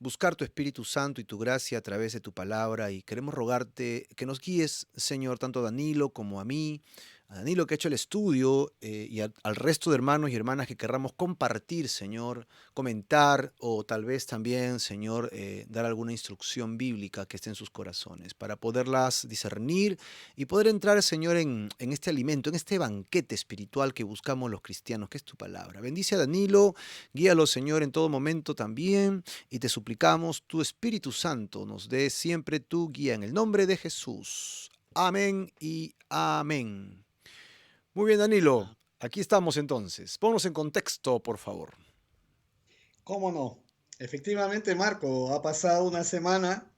buscar tu Espíritu Santo y tu gracia a través de tu palabra y queremos rogarte que nos guíes, Señor, tanto a Danilo como a Danilo que ha hecho el estudio y al resto de hermanos y hermanas que querramos compartir, Señor, comentar o tal vez también, Señor, dar alguna instrucción bíblica que esté en sus corazones para poderlas discernir y poder entrar, Señor, en este alimento, en este banquete espiritual que buscamos los cristianos, que es tu palabra. Bendice a Danilo, guíalo, Señor, en todo momento también, y te suplicamos, tu Espíritu Santo nos dé siempre tu guía en el nombre de Jesús. Amén y amén. Muy bien, Danilo, aquí estamos entonces. Ponnos en contexto, por favor. ¿Cómo no? Efectivamente, Marco, ha pasado una semana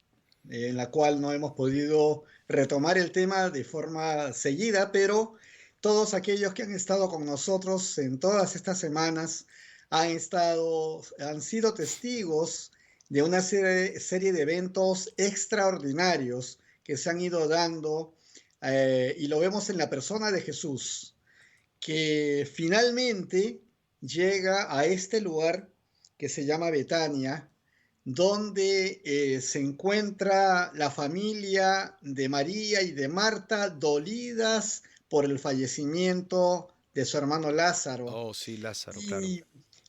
en la cual no hemos podido retomar el tema de forma seguida, pero todos aquellos que han estado con nosotros en todas estas semanas han sido testigos de una serie de eventos extraordinarios que se han ido dando, y lo vemos en la persona de Jesús, que finalmente llega a este lugar que se llama Betania, donde se encuentra la familia de María y de Marta dolidas por el fallecimiento de su hermano Lázaro. Oh, sí, Lázaro, claro. Y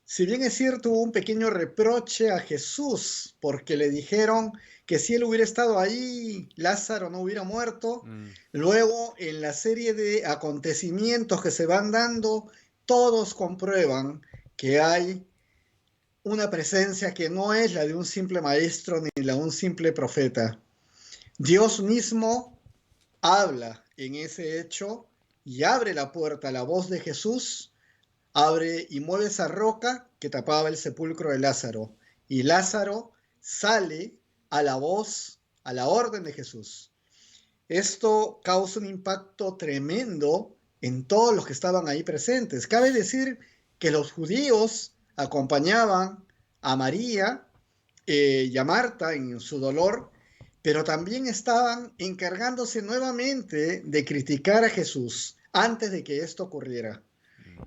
si bien es cierto, hubo un pequeño reproche a Jesús porque le dijeron que si él hubiera estado ahí, Lázaro no hubiera muerto. Mm. Luego, en la serie de acontecimientos que se van dando, todos comprueban que hay una presencia que no es la de un simple maestro ni la de un simple profeta. Dios mismo habla en ese hecho y abre la puerta a la voz de Jesús, abre y mueve esa roca que tapaba el sepulcro de Lázaro. Y Lázaro sale a la voz, a la orden de Jesús. Esto causa un impacto tremendo en todos los que estaban ahí presentes. Cabe decir que los judíos acompañaban a María y a Marta en su dolor, pero también estaban encargándose nuevamente de criticar a Jesús antes de que esto ocurriera.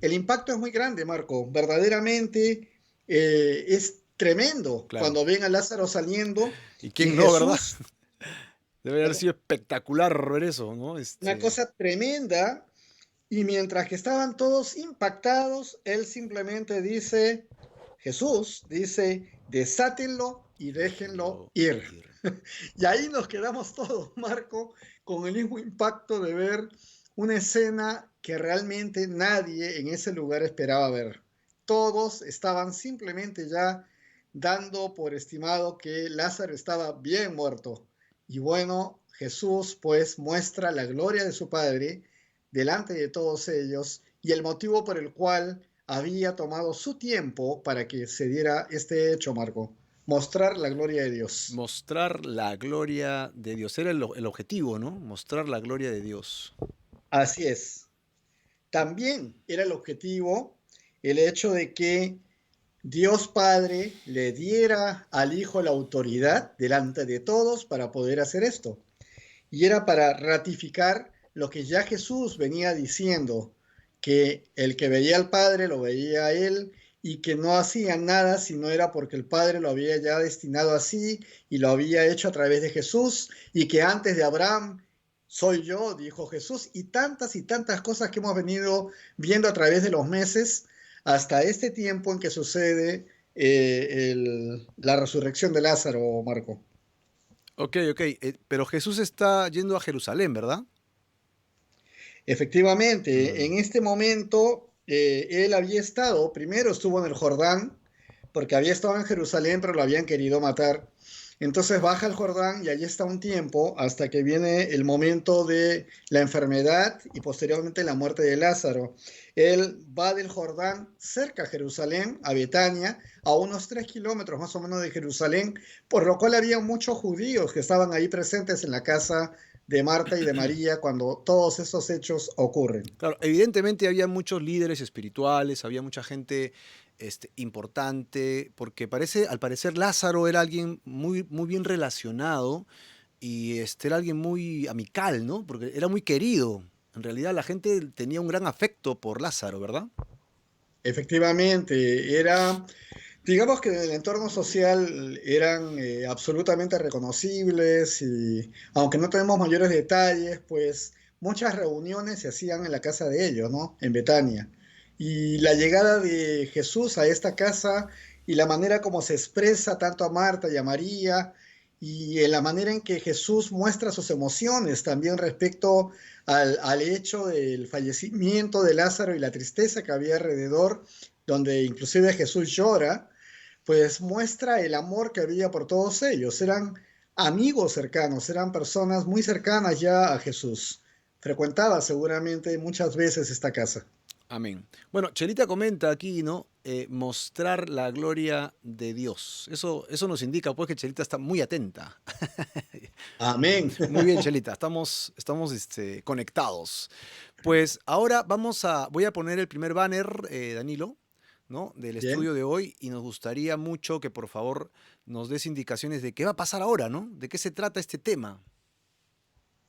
El impacto es muy grande, Marco. Verdaderamente es tremendo Claro. cuando ven a Lázaro saliendo ¿Y y quién no, verdad? Jesús, Debe haber sido espectacular ver eso, ¿no? una cosa tremenda, y mientras que estaban todos impactados, él simplemente dice, Jesús dice, desátenlo y déjenlo Déjenlo ir. ir. Y ahí nos quedamos todos, Marco, con el mismo impacto de ver una escena que realmente nadie en ese lugar esperaba ver. Todos estaban simplemente ya dando por estimado que Lázaro estaba bien muerto. Y bueno, Jesús pues muestra la gloria de su Padre delante de todos ellos y el motivo por el cual había tomado su tiempo para que se diera este hecho, Marco. Mostrar la gloria de Dios. Mostrar la gloria de Dios. Era el objetivo, ¿no? Mostrar la gloria de Dios. Así es. También era el objetivo el hecho de que Dios Padre le diera al Hijo la autoridad delante de todos para poder hacer esto. Y era para ratificar lo que ya Jesús venía diciendo, que el que veía al Padre lo veía a él y que no hacía nada si no era porque el Padre lo había ya destinado así y lo había hecho a través de Jesús, y que antes de Abraham soy yo, dijo Jesús, y tantas cosas que hemos venido viendo a través de los meses hasta este tiempo en que sucede la resurrección de Lázaro, Marco. Ok, ok. Pero Jesús está yendo a Jerusalén, ¿verdad? Efectivamente, Mm. en este momento él había estado, primero estuvo en el Jordán, porque había estado en Jerusalén, pero lo habían querido matar. Entonces baja al Jordán y allí está un tiempo hasta que viene el momento de la enfermedad y posteriormente la muerte de Lázaro. Él va del Jordán cerca a Jerusalén, a Betania, a unos 3 kilómetros más o menos de Jerusalén, por lo cual había muchos judíos que estaban ahí presentes en la casa de Marta y de María cuando todos esos hechos ocurren. Claro, evidentemente había muchos líderes espirituales, había mucha gente importante, porque al parecer Lázaro era alguien muy, muy bien relacionado y era alguien muy amical, ¿no? Porque era muy querido. En realidad la gente tenía un gran afecto por Lázaro, ¿verdad? Efectivamente, era Digamos que en el entorno social eran absolutamente reconocibles y aunque no tenemos mayores detalles, pues muchas reuniones se hacían en la casa de ellos, ¿no? En Betania. Y la llegada de Jesús a esta casa y la manera como se expresa tanto a Marta y a María y en la manera en que Jesús muestra sus emociones también respecto al hecho del fallecimiento de Lázaro y la tristeza que había alrededor, donde inclusive Jesús llora, pues muestra el amor que había por todos ellos. Eran amigos cercanos, eran personas muy cercanas ya a Jesús. Frecuentaba seguramente muchas veces esta casa. Amén. Bueno, Chelita comenta aquí, ¿no? Mostrar la gloria de Dios. Eso nos indica, pues, que Chelita está muy atenta. Amén. Muy bien, Chelita, estamos conectados. Pues ahora voy a poner el primer banner, Danilo, ¿no? Del Bien. estudio de hoy y nos gustaría mucho que por favor nos des indicaciones de qué va a pasar ahora, ¿no? De qué se trata este tema.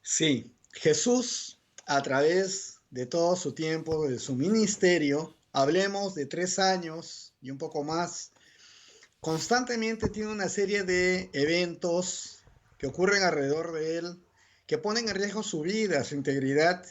Sí, Jesús, a través de todo su tiempo, de su ministerio, hablemos de 3 años y un poco más, constantemente tiene una serie de eventos que ocurren alrededor de él, que ponen en riesgo su vida, su integridad,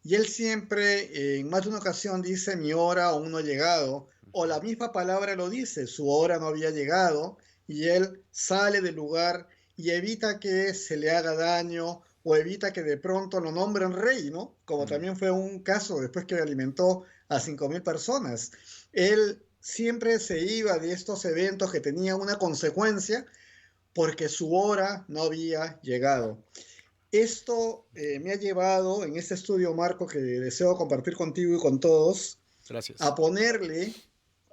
y él siempre, en más de una ocasión, dice, mi hora aún no ha llegado, o la misma palabra lo dice, su hora no había llegado, y él sale del lugar y evita que se le haga daño o evita que de pronto lo nombren rey, ¿no? Como Mm, también fue un caso después que alimentó a 5.000 personas. Él siempre se iba de estos eventos que tenían una consecuencia porque su hora no había llegado. Esto me ha llevado en este estudio, Marco, que deseo compartir contigo y con todos, gracias. a ponerle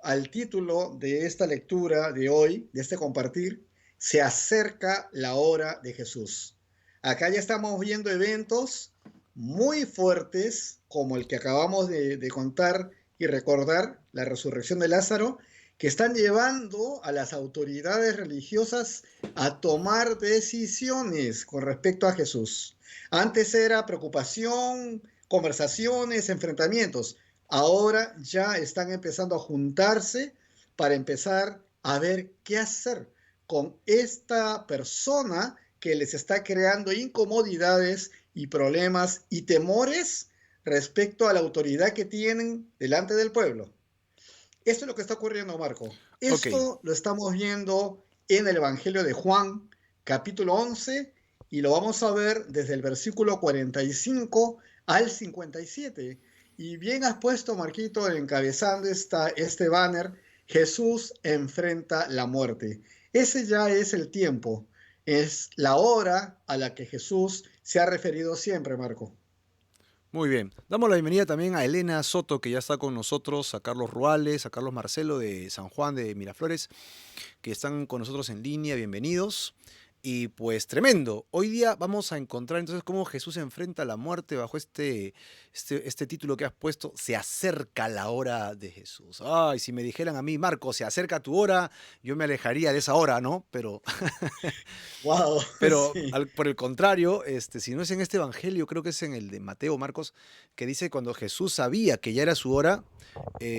al título de esta lectura de hoy, de este compartir, se acerca la hora de Jesús. Acá ya estamos viendo eventos muy fuertes, como el que acabamos de contar y recordar, la resurrección de Lázaro, que están llevando a las autoridades religiosas a tomar decisiones con respecto a Jesús. Antes era preocupación, conversaciones, enfrentamientos. Ahora ya están empezando a juntarse para empezar a ver qué hacer con esta persona que les está creando incomodidades y problemas y temores respecto a la autoridad que tienen delante del pueblo. Esto es lo que está ocurriendo, Marco. Ok, Esto lo estamos viendo en el Evangelio de Juan, capítulo 11, y lo vamos a ver desde el versículo 45 al 57. Y bien has puesto, Marquito, encabezando este banner, Jesús enfrenta la muerte. Ese ya es el tiempo, es la hora a la que Jesús se ha referido siempre, Marco. muy bien. Damos la bienvenida también a Elena Soto, que ya está con nosotros, a Carlos Ruales, a Carlos Marcelo de San Juan de Miraflores, que están con nosotros en línea. Bienvenidos. Y pues tremendo. Hoy día vamos a encontrar entonces cómo Jesús enfrenta la muerte bajo este título que has puesto, Se acerca la hora de Jesús. Ay, si me dijeran a mí, Marco, se acerca tu hora, yo me alejaría de esa hora, ¿no? ¡Wow! Pero Sí. por el contrario, si no es en este evangelio, creo que es en el de Mateo o Marcos, que dice cuando Jesús sabía que ya era su hora,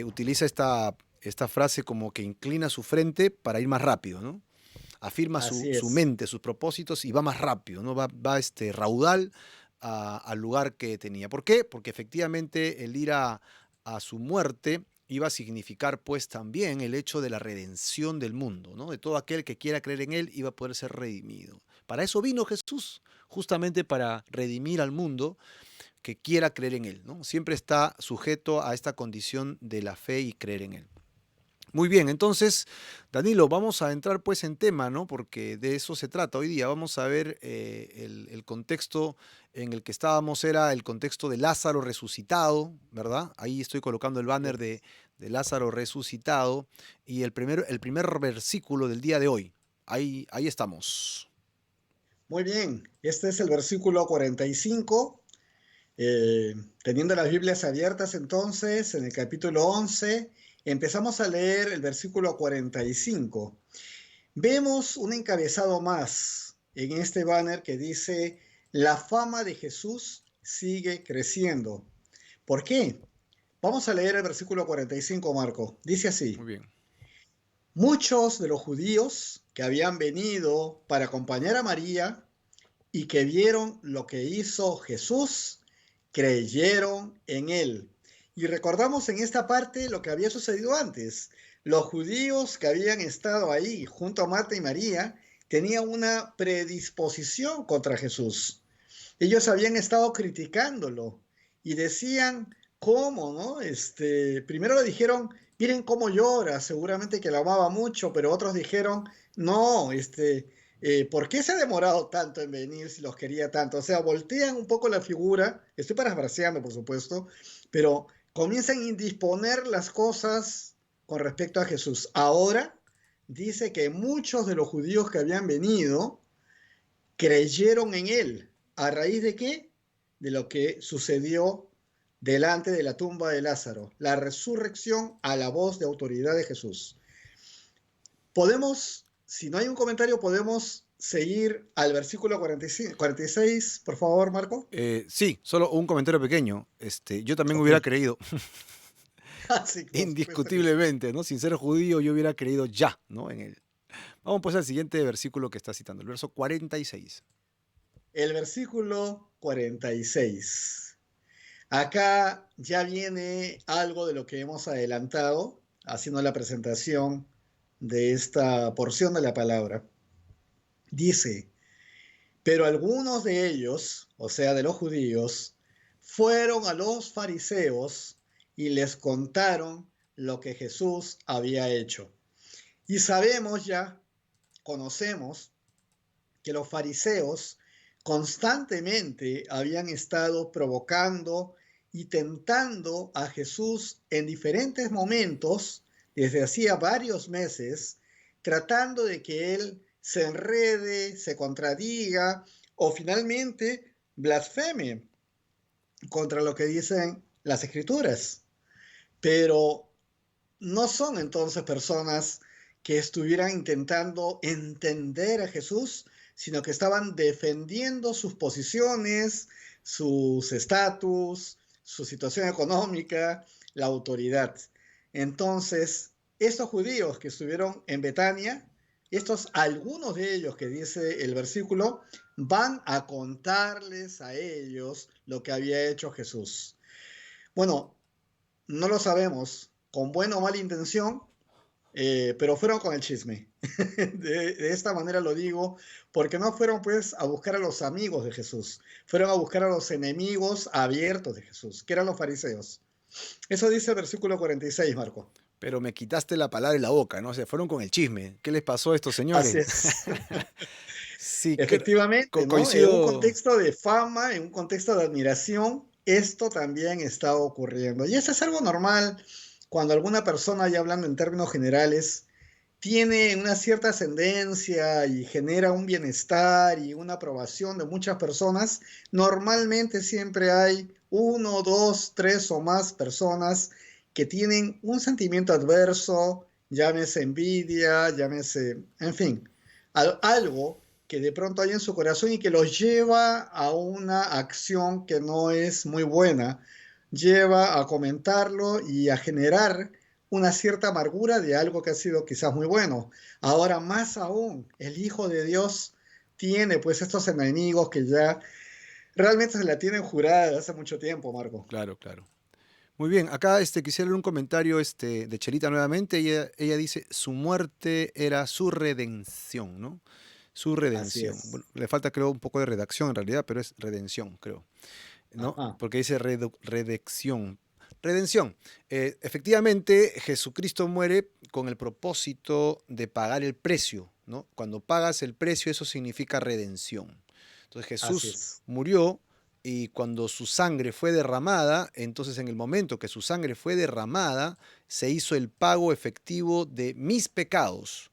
utiliza esta frase como que inclina su frente para ir más rápido, ¿no? Afirma Así su es. mente, sus propósitos y va más rápido, ¿no? Va raudal al lugar que tenía. ¿Por qué? Porque efectivamente el ir a su muerte iba a significar pues también el hecho de la redención del mundo, ¿no? De todo aquel que quiera creer en él iba a poder ser redimido. Para eso vino Jesús, justamente para redimir al mundo que quiera creer en él, ¿no? Siempre está sujeto a esta condición de la fe y creer en él. Muy bien, entonces, Danilo, vamos a entrar pues en tema, ¿no? Porque de eso se trata hoy día. Vamos a ver el contexto en el que estábamos, era el contexto de Lázaro resucitado, ¿verdad? Ahí estoy colocando el banner de Lázaro resucitado y el primer versículo del día de hoy. Ahí estamos. Muy bien, este es el versículo 45. Teniendo las Biblias abiertas entonces, en el capítulo 11, empezamos a leer el versículo 45. Vemos un encabezado más en este banner que dice, la fama de Jesús sigue creciendo. ¿Por qué? Vamos a leer el versículo 45, Marco. Dice así, Muy bien. Muchos de los judíos que habían venido para acompañar a María y que vieron lo que hizo Jesús, creyeron en él. Y recordamos en esta parte lo que había sucedido antes. Los judíos que habían estado ahí junto a Marta y María tenían una predisposición contra Jesús. Ellos habían estado criticándolo y decían, ¿cómo, no? Primero le dijeron, miren cómo llora, seguramente que lo amaba mucho, pero otros dijeron, no, ¿por qué se ha demorado tanto en venir si los quería tanto? O sea, voltean un poco la figura, estoy parafraseando, por supuesto, pero comienzan a indisponer las cosas con respecto a Jesús. Ahora dice que muchos de los judíos que habían venido creyeron en él. ¿A raíz de qué? De lo que sucedió delante de la tumba de Lázaro, la resurrección a la voz de autoridad de Jesús. Podemos, si no hay un comentario, podemos seguir al versículo 45, 46, por favor, Marco. Sí, solo un comentario pequeño. Yo también Ok. hubiera creído, Sí, por supuesto que sí. indiscutiblemente, ¿no? Sin ser judío, yo hubiera creído ya, ¿no? En él. Vamos pues al siguiente versículo que está citando, el verso 46. El versículo 46. Acá ya viene algo de lo que hemos adelantado, haciendo la presentación de esta porción de la palabra. Dice, pero algunos de ellos, o sea, de los judíos, fueron a los fariseos y les contaron lo que Jesús había hecho. Y sabemos ya, conocemos, que los fariseos constantemente habían estado provocando y tentando a Jesús en diferentes momentos, desde hacía varios meses, tratando de que él se enrede, se contradiga o finalmente blasfeme contra lo que dicen las escrituras. Pero no son entonces personas que estuvieran intentando entender a Jesús, sino que estaban defendiendo sus posiciones, sus estatus, su situación económica, la autoridad. Entonces, estos judíos que estuvieron en Betania, estos algunos de ellos que dice el versículo, van a contarles a ellos lo que había hecho Jesús. Bueno, no lo sabemos, con buena o mala intención, pero fueron con el chisme. De esta manera lo digo, porque no fueron pues a buscar a los amigos de Jesús, fueron a buscar a los enemigos abiertos de Jesús, que eran los fariseos. Eso dice el versículo 46, Marco. Pero me quitaste la palabra de la boca, ¿no? Se fueron con el chisme. ¿Qué les pasó a estos Así señores? es. Sí, Efectivamente, ¿no? En un coincido. contexto de fama, en un contexto de admiración, esto también está ocurriendo. Y eso es algo normal cuando alguna persona, ya hablando en términos generales, tiene una cierta ascendencia y genera un bienestar y una aprobación de muchas personas. Normalmente siempre hay uno, dos, tres o más personas que tienen un sentimiento adverso, llámese envidia, llámese, en fin, algo que de pronto hay en su corazón y que los lleva a una acción que no es muy buena, lleva a comentarlo y a generar una cierta amargura de algo que ha sido quizás muy bueno. Ahora más aún, el Hijo de Dios tiene pues estos enemigos que ya realmente se la tienen jurada desde hace mucho tiempo, Marco. Claro, claro. Muy bien, acá quisiera leer un comentario de Cherita nuevamente. Ella dice, su muerte era su redención, ¿no? Su Así redención. es. Bueno, le falta creo un poco de redacción en realidad, pero es redención, creo, ¿no? Ajá. Porque dice redección. Redención. Efectivamente, Jesucristo muere con el propósito de pagar el precio, ¿no? Cuando pagas el precio, eso significa redención. Entonces Así Jesús es. murió y cuando su sangre fue derramada, entonces en el momento que su sangre fue derramada, se hizo el pago efectivo de mis pecados,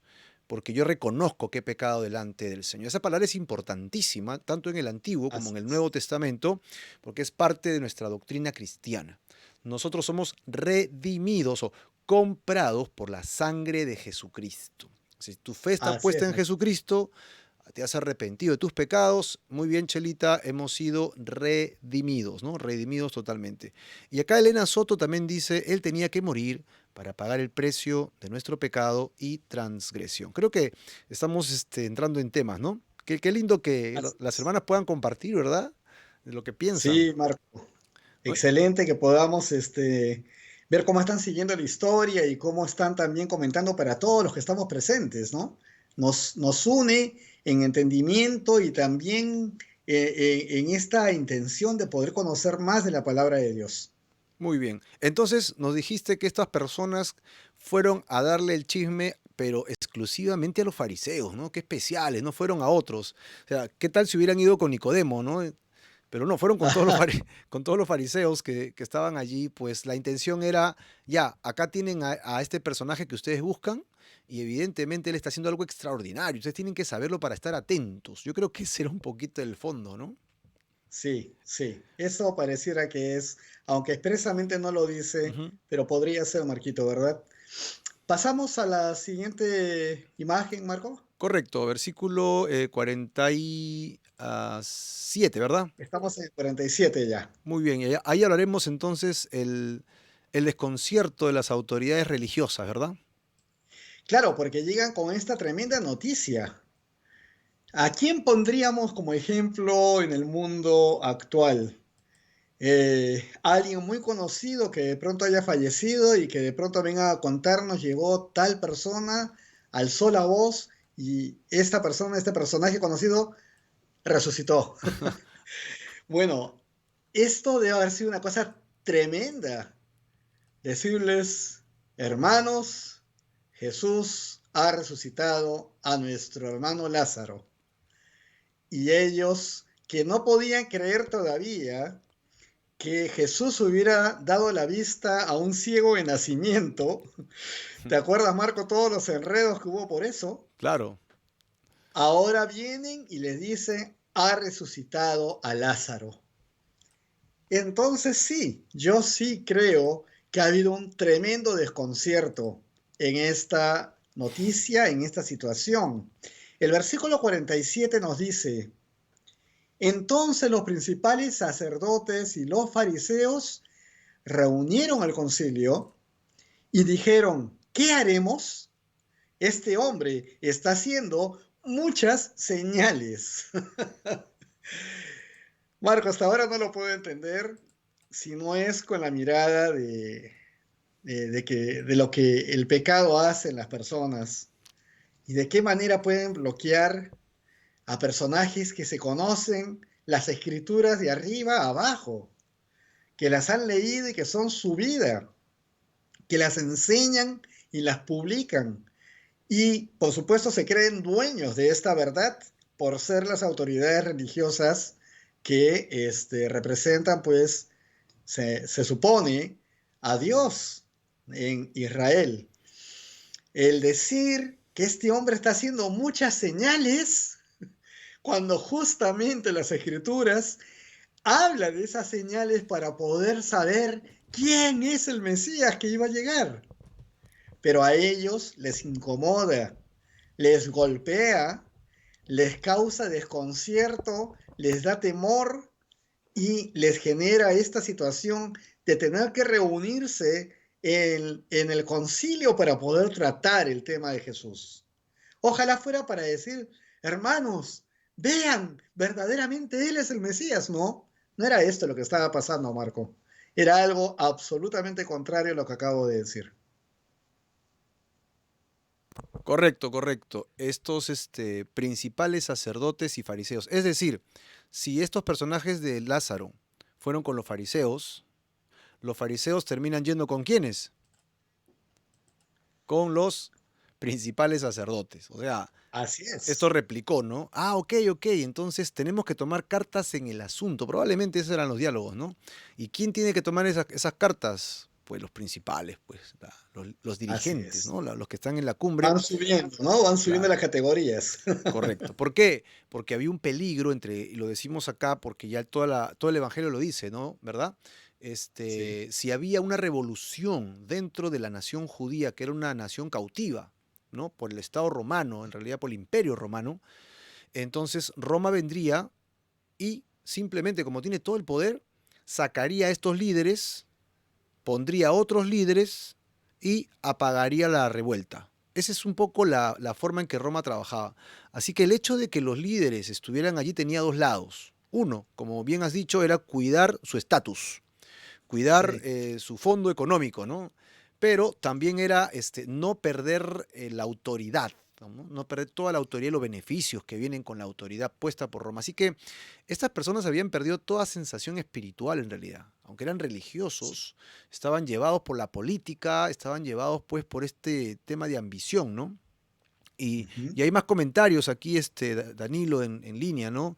porque yo reconozco que he pecado delante del Señor. Esa palabra es importantísima, tanto en el Antiguo como en Así el es. Nuevo Testamento, porque es parte de nuestra doctrina cristiana. Nosotros somos redimidos o comprados por la sangre de Jesucristo. Si tu fe está Así puesta es, en Marco. Jesucristo, te has arrepentido de tus pecados, muy bien, Chelita, hemos sido redimidos, ¿no? Redimidos totalmente. Y acá Elena Soto también dice, Él tenía que morir para pagar el precio de nuestro pecado y transgresión. Creo que estamos entrando en temas, ¿no? Qué lindo que Así las es. hermanas puedan compartir, ¿verdad? De lo que piensan. Sí, Marco. Oye, Excelente que podamos ver cómo están siguiendo la historia y cómo están también comentando para todos los que estamos presentes, ¿no? Nos une en entendimiento y también en esta intención de poder conocer más de la palabra de Dios. muy bien. Entonces nos dijiste que estas personas fueron a darle el chisme, pero exclusivamente a los fariseos, ¿no? Qué especiales, no fueron a otros. O sea, ¿qué tal si hubieran ido con Nicodemo, ¿no? Pero no, fueron con todos con todos los fariseos que estaban allí, pues la intención era, ya, acá tienen a este personaje que ustedes buscan y evidentemente él está haciendo algo extraordinario. Ustedes tienen que saberlo para estar atentos. Yo creo que ese era un poquito el fondo, ¿no? Sí, sí, eso pareciera que es, aunque expresamente no lo dice, Ujú. pero podría ser, Marquito, ¿verdad? Pasamos a la siguiente imagen, Marco. Correcto, versículo 47, ¿verdad? Estamos en el 47 ya. Muy bien, y ahí hablaremos entonces el desconcierto de las autoridades religiosas, ¿verdad? Claro, porque llegan con esta tremenda noticia. ¿A quién pondríamos como ejemplo en el mundo actual? Alguien muy conocido que de pronto haya fallecido y que de pronto venga a contarnos, llegó tal persona, alzó la voz y esta persona, este personaje conocido, resucitó. Bueno, esto debe haber sido una cosa tremenda. Decirles, hermanos, Jesús ha resucitado a nuestro hermano Lázaro. Y ellos, que no podían creer todavía que Jesús hubiera dado la vista a un ciego de nacimiento. ¿Te acuerdas, Marco, todos los enredos que hubo por eso? Claro. Ahora vienen y les dicen, ha resucitado a Lázaro. Entonces sí, yo sí creo que ha habido un tremendo desconcierto en esta noticia, en esta situación. El versículo 47 nos dice, entonces los principales sacerdotes y los fariseos reunieron al concilio y dijeron, ¿qué haremos? Este hombre está haciendo muchas señales. Marco, hasta ahora no lo puedo entender si no es con la mirada de lo que el pecado hace en las personas y de qué manera pueden bloquear a personajes que se conocen las escrituras de arriba a abajo, que las han leído y que son su vida, que las enseñan y las publican. Y por supuesto se creen dueños de esta verdad por ser las autoridades religiosas que representan, pues, se supone, a Dios en Israel. El decir que este hombre está haciendo muchas señales cuando justamente las escrituras hablan de esas señales para poder saber quién es el Mesías que iba a llegar. Pero a ellos les incomoda, les golpea, les causa desconcierto, les da temor y les genera esta situación de tener que reunirse en el concilio para poder tratar el tema de Jesús. Ojalá fuera para decir, hermanos, vean, verdaderamente Él es el Mesías, ¿no? No era esto lo que estaba pasando, Marco. Era algo absolutamente contrario a lo que acabo de decir. Correcto, correcto. Estos principales sacerdotes y fariseos. Es decir, si estos personajes de Lázaro fueron con los fariseos terminan yendo con quiénes? Con los principales sacerdotes. O sea, Así esto es. replicó, ¿no? Ah, ok, ok, entonces tenemos que tomar cartas en el asunto. Probablemente esos eran los diálogos, ¿no? ¿Y quién tiene que tomar esas cartas? Pues los principales, pues los Así dirigentes, es. ¿no? Los que están en la cumbre. Van subiendo, ¿no? Van subiendo las Claro, categorías. correcto. ¿Por qué? Porque había un peligro entre, y lo decimos acá porque ya todo el Evangelio lo dice, ¿no? ¿Verdad? Sí, Si había una revolución dentro de la nación judía, que era una nación cautiva, ¿no? Por el Estado romano, en realidad por el Imperio romano, Entonces Roma vendría y simplemente, como tiene todo el poder, sacaría a estos líderes, pondría a otros líderes y apagaría la revuelta. Esa es un poco la forma en que Roma trabajaba. Así que el hecho de que los líderes estuvieran allí tenía dos lados. Uno, como bien has dicho, era cuidar su estatus, cuidar Sí. su fondo económico, ¿no? Pero también era no perder la autoridad, ¿no? No perder toda la autoridad y los beneficios que vienen con la autoridad puesta por Roma. Así que estas personas habían perdido toda sensación espiritual en realidad. Aunque eran religiosos, estaban llevados por la política, estaban llevados pues por este tema de ambición, ¿no? Ujú. Y hay más comentarios aquí, Danilo, en línea, ¿no?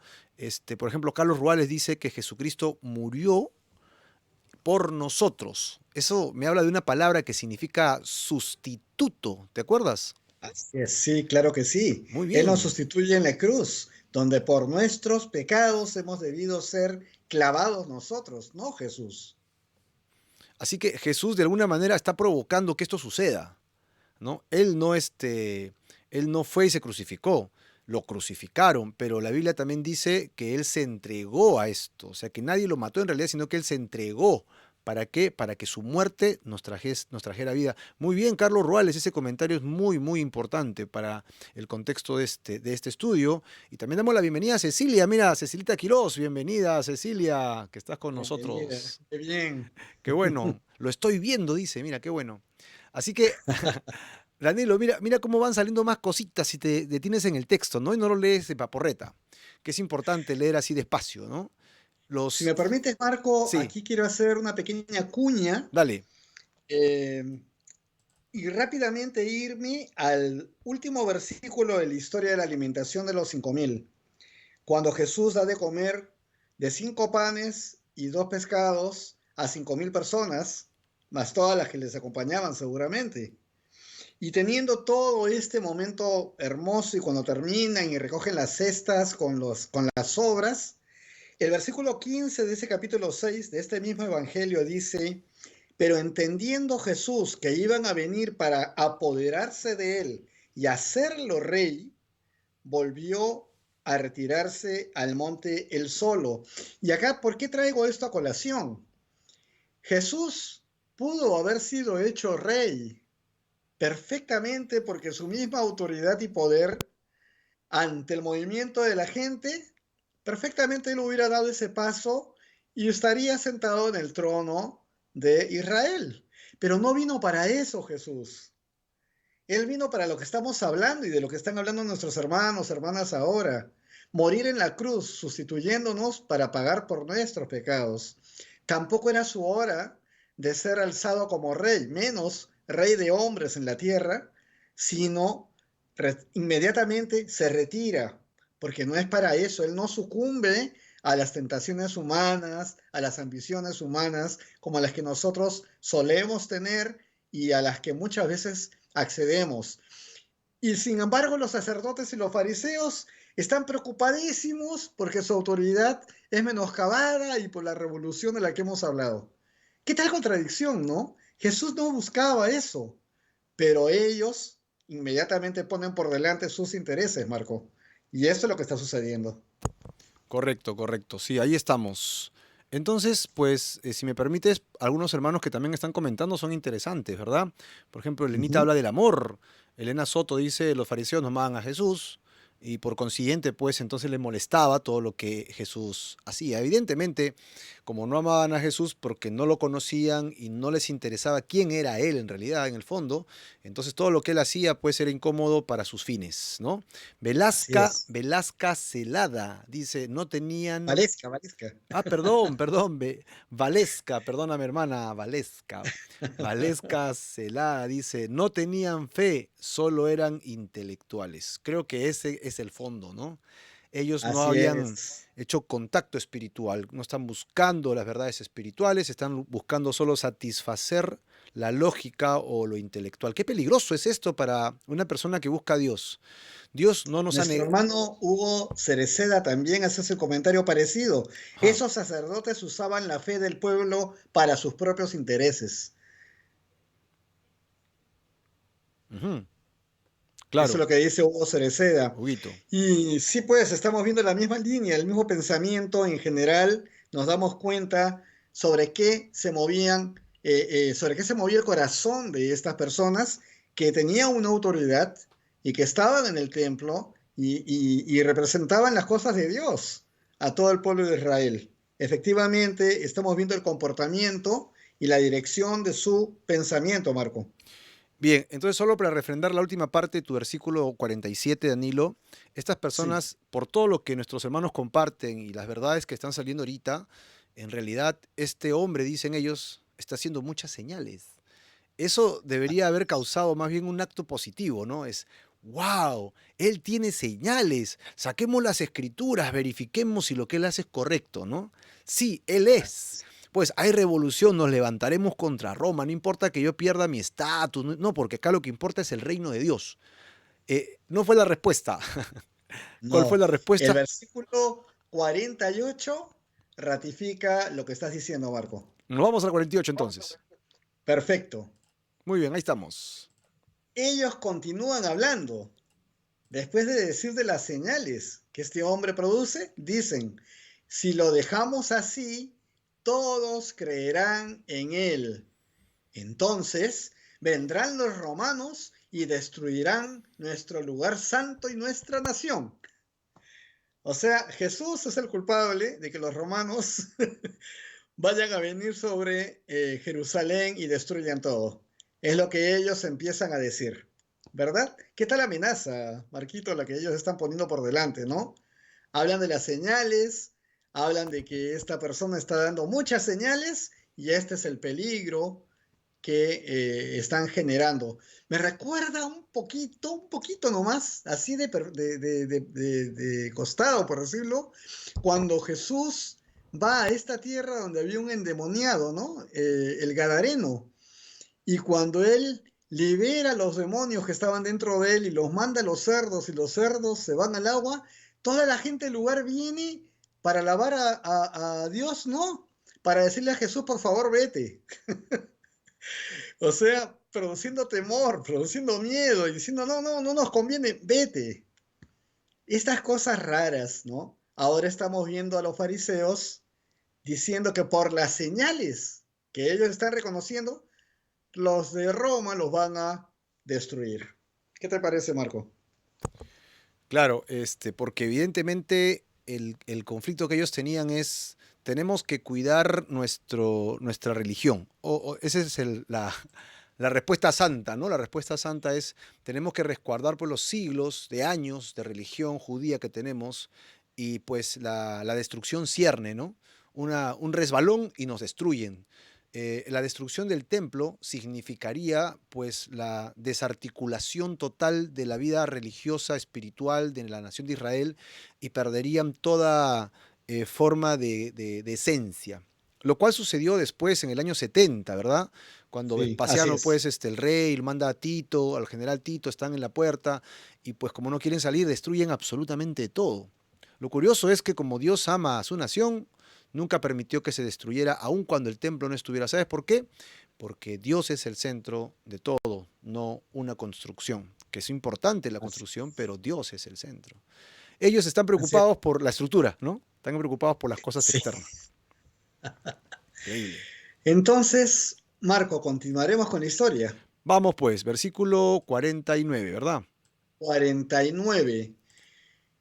Por ejemplo, Carlos Ruales dice que Jesucristo murió por nosotros. Eso me habla de una palabra que significa sustituto, ¿te acuerdas? Así es, sí, claro que sí. Muy Él nos bien. sustituye en la cruz, donde por nuestros pecados hemos debido ser clavados nosotros, no Jesús. Así que Jesús de alguna manera está provocando que esto suceda, ¿no? Él no fue y se crucificó, lo crucificaron, pero la Biblia también dice que él se entregó a esto, o sea que nadie lo mató en realidad, sino que él se entregó. ¿Para qué? Para que su muerte nos trajera vida. Muy bien, Carlos Ruales, ese comentario es muy, muy importante para el contexto de este estudio. Y también damos la bienvenida a Cecilia. Mira, Cecilita Quiroz, bienvenida, Cecilia, que estás con Bienvenida, nosotros. qué bien. Qué bueno, lo estoy viendo, dice, mira, qué bueno. Así que Danilo, mira cómo van saliendo más cositas si te detienes en el texto, ¿no? Y no lo lees de paporreta, que es importante leer así despacio, ¿no? Si Los... me permites, Marco, Sí, aquí quiero hacer una pequeña cuña dale. eh, y rápidamente irme al último versículo de la historia de la alimentación de los 5000, cuando Jesús da de comer de 5 panes y 2 pescados a 5000 personas, más todas las que les acompañaban seguramente. Y teniendo todo este momento hermoso y cuando terminan y recogen las cestas con las sobras, el versículo 15 de ese capítulo 6 de este mismo evangelio dice, pero entendiendo Jesús que iban a venir para apoderarse de él y hacerlo rey, volvió a retirarse al monte él solo. Y acá, ¿por qué traigo esto a colación? Jesús pudo haber sido hecho rey perfectamente porque su misma autoridad y poder ante el movimiento de la gente, perfectamente él hubiera dado ese paso y estaría sentado en el trono de Israel. Pero no vino para eso Jesús. Él vino para lo que estamos hablando y de lo que están hablando nuestros hermanos, hermanas ahora. Morir en la cruz, sustituyéndonos para pagar por nuestros pecados. Tampoco era su hora de ser alzado como rey, menos rey de hombres en la tierra, sino inmediatamente se retira, porque no es para eso. Él no sucumbe a las tentaciones humanas, a las ambiciones humanas, como las que nosotros solemos tener y a las que muchas veces accedemos. Y sin embargo, los sacerdotes y los fariseos están preocupadísimos porque su autoridad es menoscabada y por la revolución de la que hemos hablado. ¿Qué tal contradicción, no? Jesús no buscaba eso, pero ellos inmediatamente ponen por delante sus intereses, Marco. Y eso es lo que está sucediendo. Correcto, correcto. Sí, ahí estamos. Entonces, pues, si me permites, algunos hermanos que también están comentando son interesantes, ¿verdad? Por ejemplo, Uh Elenita -huh. habla del amor. Elena Soto dice, los fariseos no amaban a Jesús y por consiguiente, pues entonces les molestaba todo lo que Jesús hacía. Evidentemente, como no amaban a Jesús porque no lo conocían y no les interesaba quién era él en realidad, en el fondo, entonces todo lo que él hacía, pues era incómodo para sus fines, ¿no? Así es. Velasca Celada dice, no tenían... Valesca, Valesca. Ah, perdón, Valesca, perdóname hermana, Valesca. Valesca Celada dice, no tenían fe, solo eran intelectuales. Creo que ese es el fondo, ¿no? Ellos no Así habían es. hecho contacto espiritual, no están buscando las verdades espirituales, están buscando solo satisfacer la lógica o lo intelectual. Qué peligroso es esto para una persona que busca a Dios. Dios no nos ha Nuestro negado... hermano Hugo Cereceda también hace ese comentario parecido. Esos sacerdotes usaban la fe del pueblo para sus propios intereses. Eso es Claro, lo que dice Hugo Cereceda. Huguito. Y sí, pues estamos viendo la misma línea, el mismo pensamiento en general. Nos damos cuenta sobre qué se movía el corazón de estas personas que tenían una autoridad y que estaban en el templo y representaban las cosas de Dios a todo el pueblo de Israel. Efectivamente, estamos viendo el comportamiento y la dirección de su pensamiento, Marco. Bien, entonces solo para refrendar la última parte de tu versículo 47, Danilo, estas Sí. personas, por todo lo que nuestros hermanos comparten y las verdades que están saliendo ahorita, en realidad este hombre, dicen ellos, está haciendo muchas señales. Eso debería haber causado más bien un acto positivo, ¿no? Es, wow, él tiene señales, saquemos las escrituras, verifiquemos si lo que él hace es correcto, ¿no? Sí, él es. Pues hay revolución, nos levantaremos contra Roma, no importa que yo pierda mi estatus, no, porque acá lo que importa es el reino de Dios. No fue la respuesta. ¿Cuál fue No, la el respuesta? versículo 48 ratifica lo que estás diciendo, Marco. Nos vamos al 48 entonces. Perfecto. Muy bien, ahí estamos. Ellos continúan hablando. Después de decir de las señales que este hombre produce, dicen, si lo dejamos así, todos creerán en él. Entonces vendrán los romanos y destruirán nuestro lugar santo y nuestra nación. O sea, Jesús es el culpable de que los romanos vayan a venir sobre Jerusalén y destruyan todo. Es lo que ellos empiezan a decir, ¿verdad? ¿Qué tal amenaza, Marquito, la que ellos están poniendo por delante, ¿no? Hablan de las señales, hablan de que esta persona está dando muchas señales y este es el peligro que están generando. Me recuerda un poquito nomás, así de costado, por decirlo, cuando Jesús va a esta tierra donde había un endemoniado, ¿no? El Gadareno. Y cuando él libera a los demonios que estaban dentro de él y los manda a los cerdos y los cerdos se van al agua, toda la gente del lugar viene para alabar a Dios, ¿no? Para decirle a Jesús, por favor, vete. O sea, produciendo temor, produciendo miedo y diciendo, no, no, no nos conviene, vete. Estas cosas raras, ¿no? Ahora estamos viendo a los fariseos diciendo que por las señales que ellos están reconociendo, los de Roma los van a destruir. ¿Qué te parece, Marco? Claro, porque evidentemente el conflicto que ellos tenían es, tenemos que cuidar nuestra religión. Esa es la respuesta santa, ¿no? La respuesta santa es, tenemos que resguardar por los siglos de años de religión judía que tenemos y pues la destrucción cierne, ¿no? Un resbalón y nos destruyen. La destrucción del templo significaría pues la desarticulación total de la vida religiosa, espiritual de la nación de Israel y perderían toda forma de esencia. Lo cual sucedió después en el año 70, ¿verdad? Cuando Sí, así Vespasiano, es. pues, el rey manda a Tito, al general Tito, están en la puerta y pues como no quieren salir, destruyen absolutamente todo. Lo curioso es que como Dios ama a su nación, nunca permitió que se destruyera, aun cuando el templo no estuviera. ¿Sabes por qué? Porque Dios es el centro de todo, no una construcción. Que es importante la Así, construcción, pero Dios es el centro. Ellos están así es. preocupados por la estructura, ¿no? Están preocupados por las cosas Sí. externas. Increíble. Entonces, Marco, continuaremos con la historia. Vamos pues, versículo 49, ¿verdad? 49.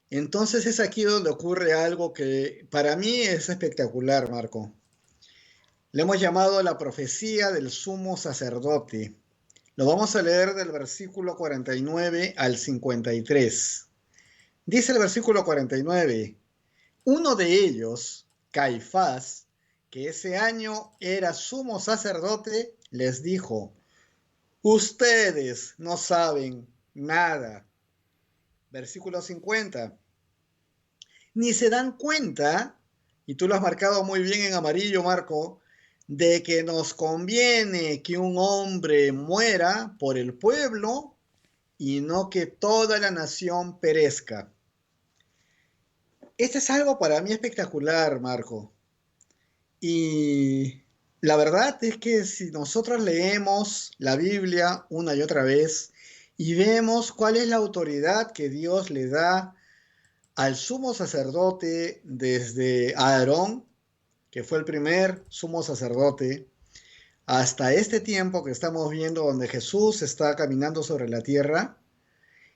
Entonces es aquí donde ocurre algo que para mí es espectacular, Marco. Le hemos llamado la profecía del sumo sacerdote. Lo vamos a leer del versículo 49 al 53. Dice el versículo 49, uno de ellos, Caifás, que ese año era sumo sacerdote, les dijo, ustedes no saben nada. Versículo 50, ni se dan cuenta, y tú lo has marcado muy bien en amarillo, Marco, de que nos conviene que un hombre muera por el pueblo y no que toda la nación perezca. Este es algo para mí espectacular, Marco. Y la verdad es que si nosotros leemos la Biblia una y otra vez y vemos cuál es la autoridad que Dios le da al sumo sacerdote desde Aarón, que fue el primer sumo sacerdote, hasta este tiempo que estamos viendo donde Jesús está caminando sobre la tierra.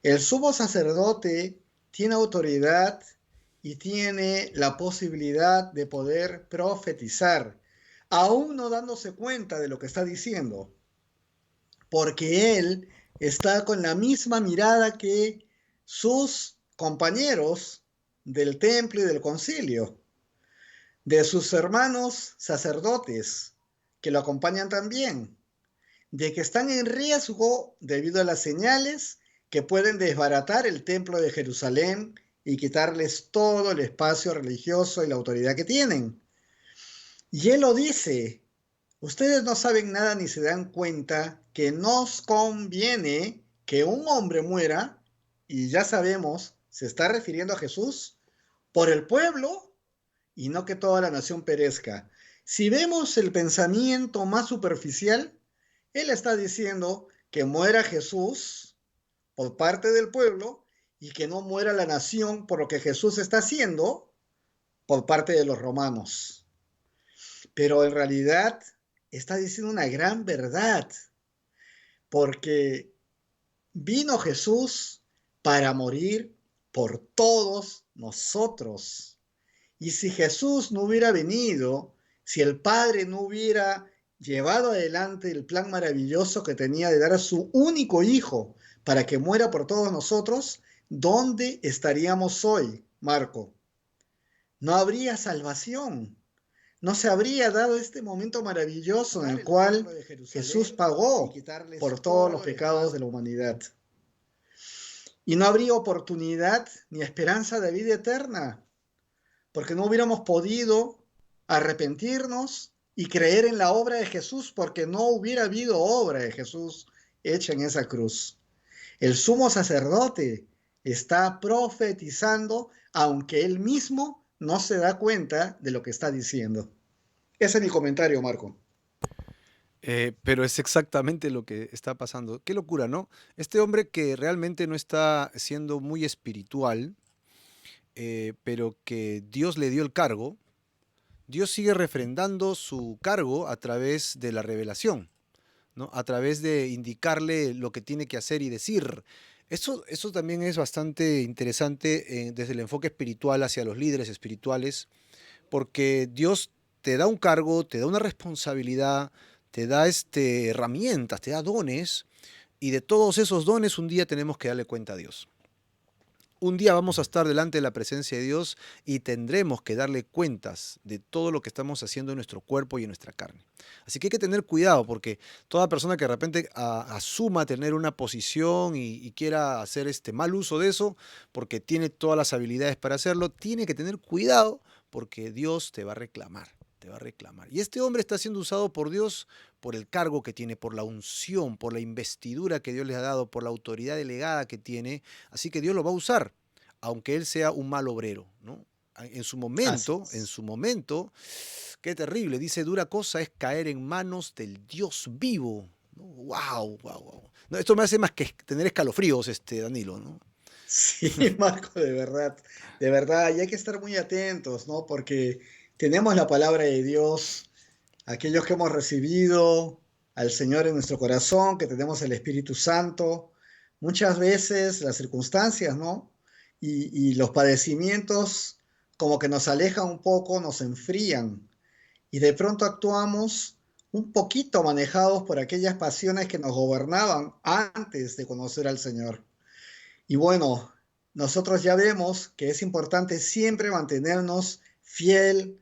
El sumo sacerdote tiene autoridad y tiene la posibilidad de poder profetizar, aún no dándose cuenta de lo que está diciendo, porque él está con la misma mirada que sus compañeros del templo y del concilio, de sus hermanos sacerdotes que lo acompañan también, de que están en riesgo debido a las señales que pueden desbaratar el templo de Jerusalén y quitarles todo el espacio religioso y la autoridad que tienen. Y él lo dice, ustedes no saben nada ni se dan cuenta que nos conviene que un hombre muera, y ya sabemos, se está refiriendo a Jesús, por el pueblo y no que toda la nación perezca. Si vemos el pensamiento más superficial, él está diciendo que muera Jesús por parte del pueblo y que no muera la nación por lo que Jesús está haciendo por parte de los romanos. Pero en realidad está diciendo una gran verdad, porque vino Jesús para morir por todos nosotros. Y si Jesús no hubiera venido, si el Padre no hubiera llevado adelante el plan maravilloso que tenía de dar a su único hijo para que muera por todos nosotros, ¿dónde estaríamos hoy, Marco? No habría salvación. No se habría dado este momento maravilloso en el cual Jesús pagó por todos los pecados de la humanidad. Y no habría oportunidad ni esperanza de vida eterna, porque no hubiéramos podido arrepentirnos y creer en la obra de Jesús, porque no hubiera habido obra de Jesús hecha en esa cruz. El sumo sacerdote está profetizando, aunque él mismo no se da cuenta de lo que está diciendo. Ese es mi comentario, Marco. Pero es exactamente lo que está pasando. Qué locura, ¿no? Este hombre que realmente no está siendo muy espiritual, pero que Dios le dio el cargo, Dios sigue refrendando su cargo a través de la revelación, ¿no? A través de indicarle lo que tiene que hacer y decir. Eso también es bastante interesante desde el enfoque espiritual hacia los líderes espirituales, porque Dios te da un cargo, te da una responsabilidad, te da herramientas, te da dones, y de todos esos dones un día tenemos que darle cuenta a Dios. Un día vamos a estar delante de la presencia de Dios y tendremos que darle cuentas de todo lo que estamos haciendo en nuestro cuerpo y en nuestra carne. Así que hay que tener cuidado porque toda persona que de repente asuma tener una posición y quiera hacer mal uso de eso, porque tiene todas las habilidades para hacerlo, tiene que tener cuidado porque Dios te va a reclamar. Te va a reclamar. Y este hombre está siendo usado por Dios por el cargo que tiene, por la unción, por la investidura que Dios le ha dado, por la autoridad delegada que tiene. Así que Dios lo va a usar, aunque él sea un mal obrero, ¿no? Así En es. su momento, qué terrible, dice, dura cosa es caer en manos del Dios vivo. ¿No? Wow, wow, wow. No, esto me hace más que tener escalofríos, Danilo, ¿no? Sí, Marco, de verdad, y hay que estar muy atentos, ¿no? Porque tenemos la palabra de Dios, aquellos que hemos recibido al Señor en nuestro corazón, que tenemos el Espíritu Santo, muchas veces las circunstancias, ¿no? Y los padecimientos como que nos alejan un poco, nos enfrían, y de pronto actuamos un poquito manejados por aquellas pasiones que nos gobernaban antes de conocer al Señor. Y bueno, nosotros ya vemos que es importante siempre mantenernos fiel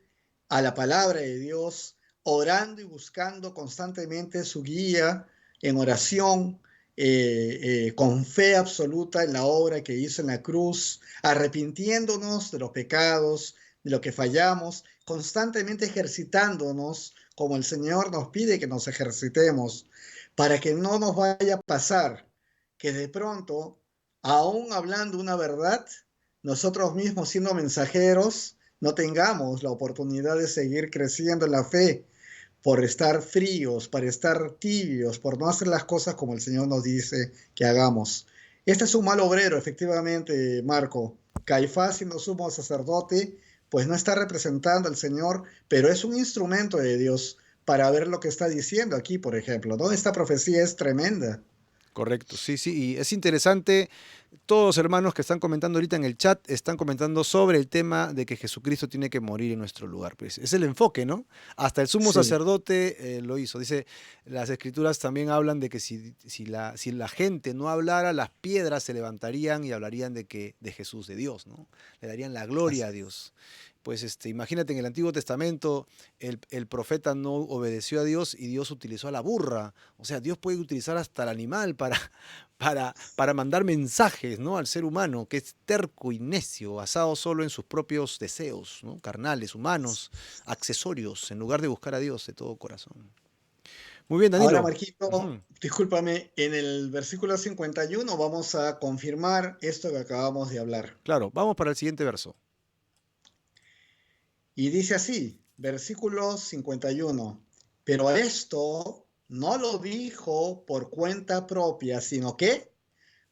a la palabra de Dios, orando y buscando constantemente su guía en oración, con fe absoluta en la obra que hizo en la cruz, arrepintiéndonos de los pecados, de lo que fallamos, constantemente ejercitándonos como el Señor nos pide que nos ejercitemos, para que no nos vaya a pasar que de pronto aún hablando una verdad, nosotros mismos siendo mensajeros, no tengamos la oportunidad de seguir creciendo en la fe, por estar fríos, para estar tibios, por no hacer las cosas como el Señor nos dice que hagamos. Este es un mal obrero, efectivamente, Marco. Caifás, siendo sumo sacerdote, pues no está representando al Señor, pero es un instrumento de Dios para ver lo que está diciendo aquí, por ejemplo, ¿no? Esta profecía es tremenda. Correcto, sí, sí, y es interesante, todos los hermanos que están comentando ahorita en el chat están comentando sobre el tema de que Jesucristo tiene que morir en nuestro lugar. Pues es el enfoque, ¿no? Hasta el sumo Sí, sacerdote lo hizo. Dice, las escrituras también hablan de que si la gente no hablara, las piedras se levantarían y hablarían de Jesús, de Dios, ¿no? Le darían la gloria a así. Dios. Pues imagínate en el Antiguo Testamento, el profeta no obedeció a Dios y Dios utilizó a la burra. O sea, Dios puede utilizar hasta el animal para mandar mensajes, ¿no? Al ser humano, que es terco y necio, basado solo en sus propios deseos, ¿no? Carnales, humanos, accesorios, en lugar de buscar a Dios de todo corazón. Muy bien, Ahora, Danilo. Marquito, Ujú. discúlpame, en el versículo 51 vamos a confirmar esto que acabamos de hablar. Claro, vamos para el siguiente verso. Y dice así, versículo 51, pero esto no lo dijo por cuenta propia, sino que,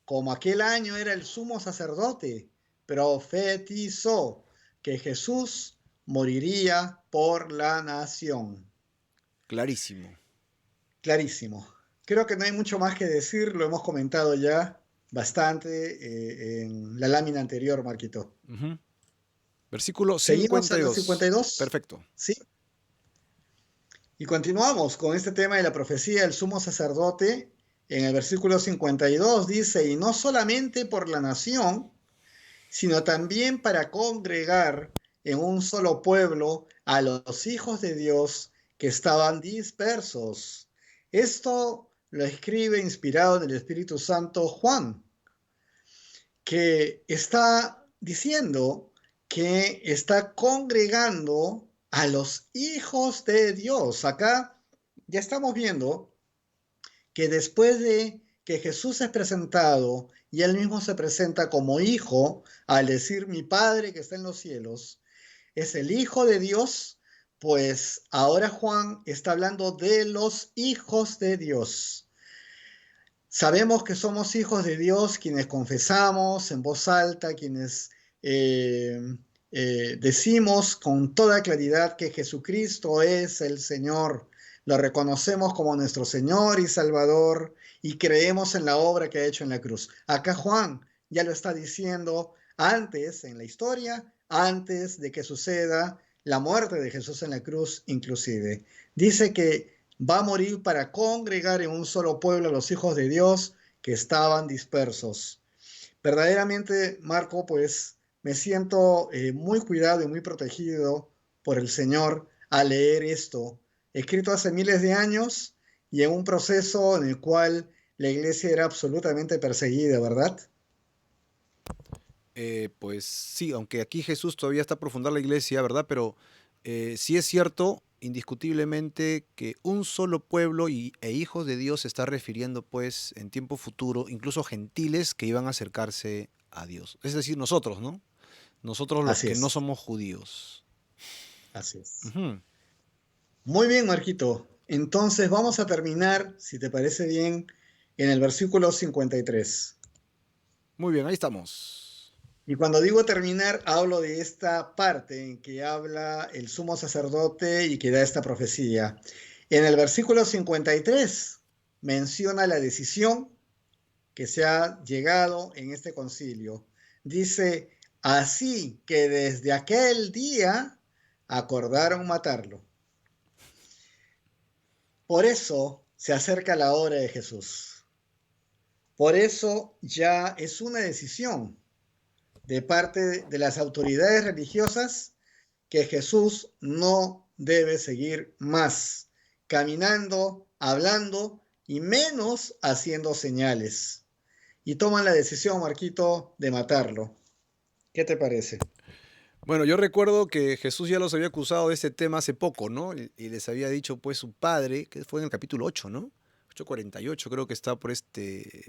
como aquel año era el sumo sacerdote, profetizó que Jesús moriría por la nación. Clarísimo. Clarísimo. Creo que no hay mucho más que decir, lo hemos comentado ya bastante en la lámina anterior, Marquito. Ujú. Versículo Seguimos en el 52. 52, Perfecto. ¿sí? Y continuamos con este tema de la profecía del sumo sacerdote. En el versículo 52 dice, y no solamente por la nación, sino también para congregar en un solo pueblo a los hijos de Dios que estaban dispersos. Esto lo escribe inspirado en el Espíritu Santo Juan, que está diciendo que está congregando a los hijos de Dios. Acá ya estamos viendo que después de que Jesús es presentado y él mismo se presenta como hijo, al decir mi Padre que está en los cielos, es el Hijo de Dios, pues ahora Juan está hablando de los hijos de Dios. Sabemos que somos hijos de Dios quienes confesamos en voz alta, quienes eh, decimos con toda claridad que Jesucristo es el Señor. Lo reconocemos como nuestro Señor y Salvador y creemos en la obra que ha hecho en la cruz. Acá Juan ya lo está diciendo antes en la historia, antes de que suceda la muerte de Jesús en la cruz inclusive. Dice que va a morir para congregar en un solo pueblo a los hijos de Dios que estaban dispersos. Verdaderamente, Marco, pues me siento muy cuidado y muy protegido por el Señor al leer esto, escrito hace miles de años y en un proceso en el cual la iglesia era absolutamente perseguida, ¿verdad? Pues sí, aunque aquí Jesús todavía está por fundar la iglesia, ¿verdad? Pero sí es cierto, indiscutiblemente, que un solo pueblo e hijos de Dios se está refiriendo, pues, en tiempo futuro, incluso gentiles que iban a acercarse a Dios. Es decir, nosotros, ¿no? Nosotros los Así que no es, somos judíos. así es. Ujú. Muy bien, Marquito. Entonces vamos a terminar, si te parece bien, en el versículo 53. Muy bien, ahí estamos. Y cuando digo terminar, hablo de esta parte en que habla el sumo sacerdote y que da esta profecía. En el versículo 53 menciona la decisión que se ha llegado en este concilio. Dice, así que desde aquel día acordaron matarlo. Por eso se acerca la hora de Jesús. Por eso ya es una decisión de parte de las autoridades religiosas que Jesús no debe seguir más caminando, hablando y menos haciendo señales. Y toman la decisión, Marquito, de matarlo. ¿Qué te parece? Bueno, yo recuerdo que Jesús ya los había acusado de este tema hace poco, ¿no? Y les había dicho, pues, su padre, que fue en el capítulo 8, ¿no? 8:48 creo que está por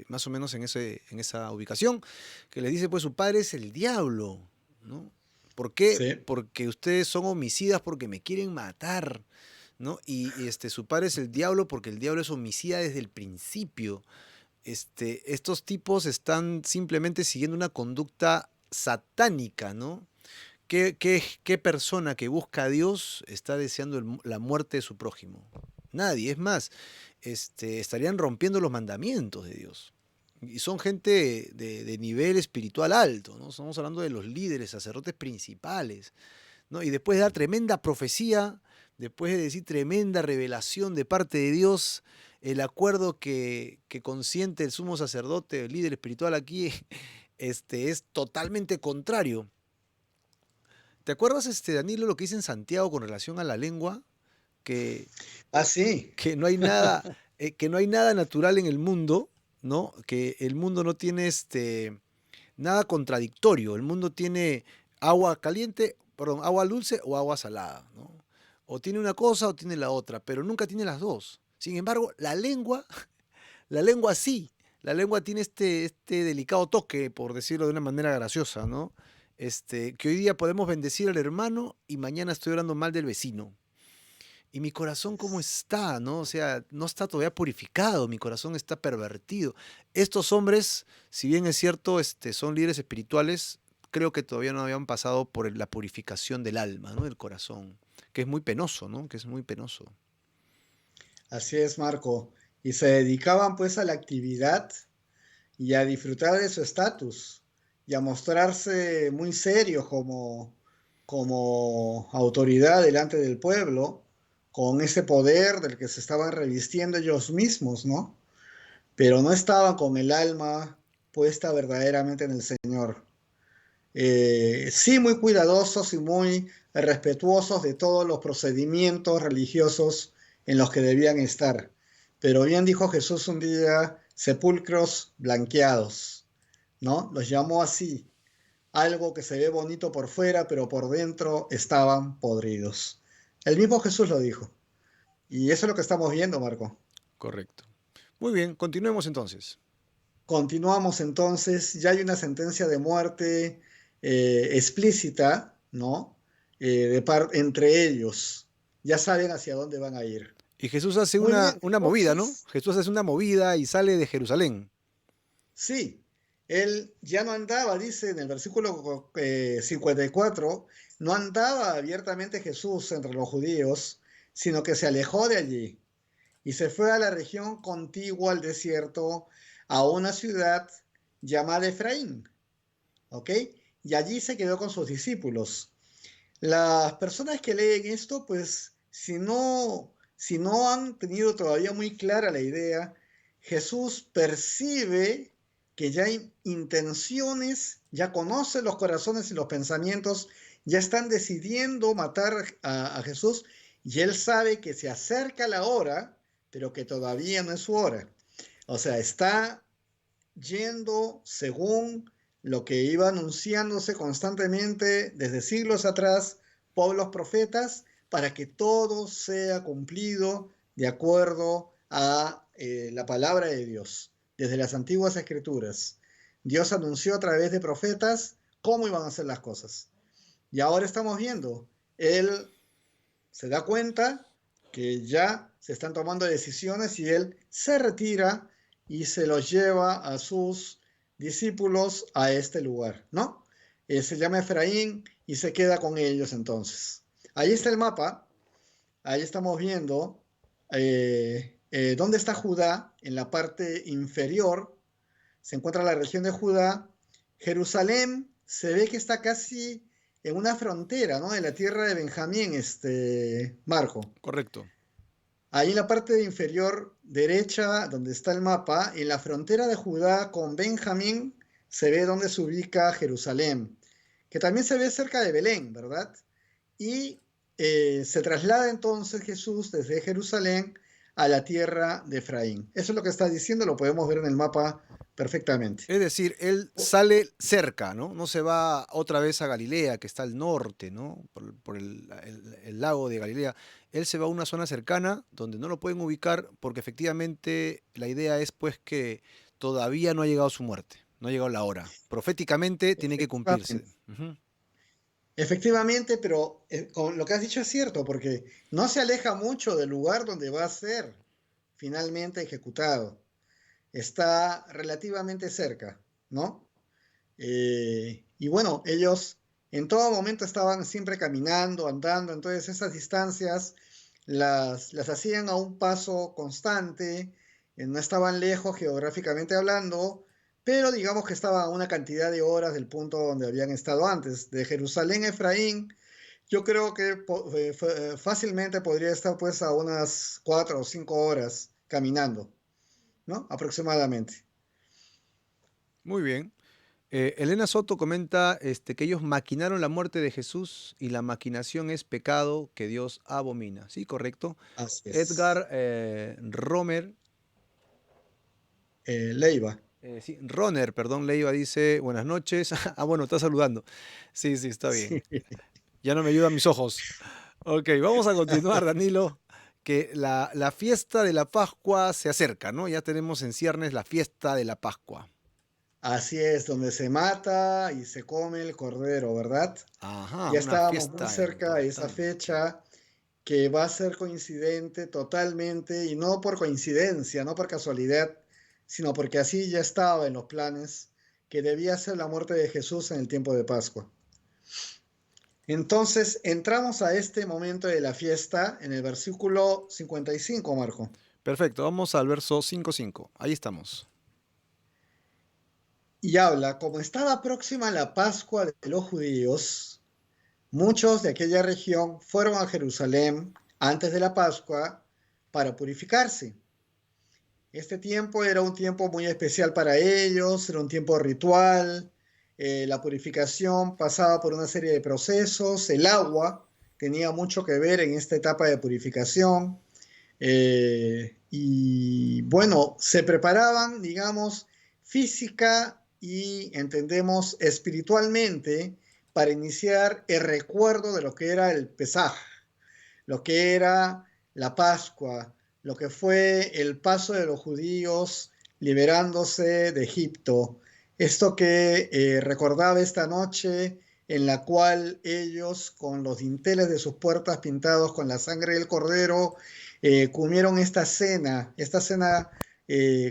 más o menos en esa ubicación, que les dice, pues, su padre es el diablo, ¿no? ¿Por qué? Sí, Porque ustedes son homicidas porque me quieren matar. ¿no? Su padre es el diablo porque el diablo es homicida desde el principio. Estos tipos están simplemente siguiendo una conducta satánica, ¿no? ¿Qué persona que busca a Dios está deseando la muerte de su prójimo? Nadie. Es más, estarían rompiendo los mandamientos de Dios. Y son gente de nivel espiritual alto, ¿no? Estamos hablando de los líderes, sacerdotes principales, ¿no? Y después de dar tremenda profecía, después de decir tremenda revelación de parte de Dios, el acuerdo que consiente el sumo sacerdote, el líder espiritual aquí, es totalmente contrario. ¿Te acuerdas, Danilo, lo que dice en Santiago con relación a la lengua? Que, Ah, sí, que no hay nada, que no hay nada natural en el mundo, ¿no? Que el mundo no tiene nada contradictorio. El mundo tiene agua caliente, perdón, agua dulce o agua salada, ¿no? O tiene una cosa o tiene la otra, pero nunca tiene las dos. Sin embargo, la lengua sí. La lengua tiene este delicado toque, por decirlo de una manera graciosa, ¿no? Que hoy día podemos bendecir al hermano y mañana estoy hablando mal del vecino. Y mi corazón, ¿cómo está? ¿No? O sea, no está todavía purificado, mi corazón está pervertido. Estos hombres, si bien es cierto, son líderes espirituales, creo que todavía no habían pasado por la purificación del alma, ¿no? Del corazón, que es muy penoso, ¿no? Que es muy penoso. así es, Marco. Y se dedicaban pues a la actividad y a disfrutar de su estatus y a mostrarse muy serios como autoridad delante del pueblo, con ese poder del que se estaban revistiendo ellos mismos, ¿no? Pero no estaban con el alma puesta verdaderamente en el Señor. Sí, muy cuidadosos y muy respetuosos de todos los procedimientos religiosos en los que debían estar. Pero bien dijo Jesús un día, sepulcros blanqueados, ¿no? Los llamó así, algo que se ve bonito por fuera, pero por dentro estaban podridos. El mismo Jesús lo dijo. Y eso es lo que estamos viendo, Marco. Correcto. Muy bien, continuemos entonces. Continuamos entonces, ya hay una sentencia de muerte explícita, ¿no? Entre ellos, ya saben hacia dónde van a ir. Y Jesús hace Muy bien, una movida, ¿no? entonces, Jesús hace una movida y sale de Jerusalén. sí, él ya no andaba, dice en el versículo 54, no andaba abiertamente Jesús entre los judíos, sino que se alejó de allí y se fue a la región contigua al desierto, a una ciudad llamada Efraín, ¿ok? Y allí se quedó con sus discípulos. Las personas que leen esto, pues si no han tenido todavía muy clara la idea, Jesús percibe que ya hay intenciones, ya conoce los corazones y los pensamientos, ya están decidiendo matar a Jesús y él sabe que se acerca la hora, pero que todavía no es su hora. O sea, está yendo según lo que iba anunciándose constantemente desde siglos atrás por los profetas para que todo sea cumplido de acuerdo a la palabra de Dios, desde las antiguas escrituras. Dios anunció a través de profetas cómo iban a ser las cosas. Y ahora estamos viendo, Él se da cuenta que ya se están tomando decisiones y él se retira y se los lleva a sus discípulos a este lugar, ¿no? Se llama Efraín y se queda con ellos entonces. Ahí está el mapa, ahí estamos viendo dónde está Judá, en la parte inferior se encuentra la región de Judá. Jerusalén se ve que está casi en una frontera, ¿no? En la tierra de Benjamín, Marco. Correcto. Ahí en la parte inferior derecha, donde está el mapa, en la frontera de Judá con Benjamín, se ve dónde se ubica Jerusalén, que también se ve cerca de Belén, ¿verdad? Y se traslada entonces Jesús desde Jerusalén a la tierra de Efraín. Eso es lo que está diciendo, lo podemos ver en el mapa perfectamente. Es decir, él sale cerca, ¿no? No se va otra vez a Galilea, que está al norte, ¿no? Por el lago de Galilea. Él se va a una zona cercana donde no lo pueden ubicar porque efectivamente la idea es pues que todavía no ha llegado su muerte, no ha llegado la hora. Proféticamente tiene que cumplirse. Efectivamente. Ujú. Efectivamente, pero con lo que has dicho es cierto, porque no se aleja mucho del lugar donde va a ser finalmente ejecutado. Está relativamente cerca, ¿no? Y bueno, ellos en todo momento estaban siempre caminando, andando, entonces esas distancias las hacían a un paso constante, no estaban lejos geográficamente hablando, pero digamos que estaban a una cantidad de horas del punto donde habían estado antes. De Jerusalén a Efraín, yo creo que fácilmente podría estar pues a unas 4 o 5 horas caminando, ¿no? Aproximadamente. Muy bien. Elena Soto comenta que ellos maquinaron la muerte de Jesús y la maquinación es pecado que Dios abomina. Sí, correcto. Así es. Edgar Romer, Leiva. sí, Roner, perdón, Leiva dice, buenas noches. Ah, bueno, está saludando. Sí, sí, está bien. Sí. Ya no me ayudan mis ojos. Ok, vamos a continuar, Danilo. Que la fiesta de la Pascua se acerca, ¿no? Ya tenemos en ciernes la fiesta de la Pascua. Así es, donde se mata y se come el cordero, ¿verdad? Ajá, Ya una estábamos muy fiesta cerca de esa importante. fecha que va a ser coincidente totalmente y no por coincidencia, no por casualidad, sino porque así ya estaba en los planes que debía ser la muerte de Jesús en el tiempo de Pascua. Entonces entramos a este momento de la fiesta en el versículo 55, Marco. Perfecto, vamos al verso 5:5. Ahí estamos. Y habla, como estaba próxima la Pascua de los judíos, muchos de aquella región fueron a Jerusalén antes de la Pascua para purificarse. Este tiempo era un tiempo muy especial para ellos, era un tiempo ritual. La purificación pasaba por una serie de procesos. El agua tenía mucho que ver en esta etapa de purificación. Y bueno, se preparaban, digamos, física y entendemos espiritualmente para iniciar el recuerdo de lo que era el Pesaj, lo que era la Pascua, lo que fue el paso de los judíos liberándose de Egipto. Esto que recordaba esta noche en la cual ellos, con los dinteles de sus puertas pintados con la sangre del cordero, comieron esta cena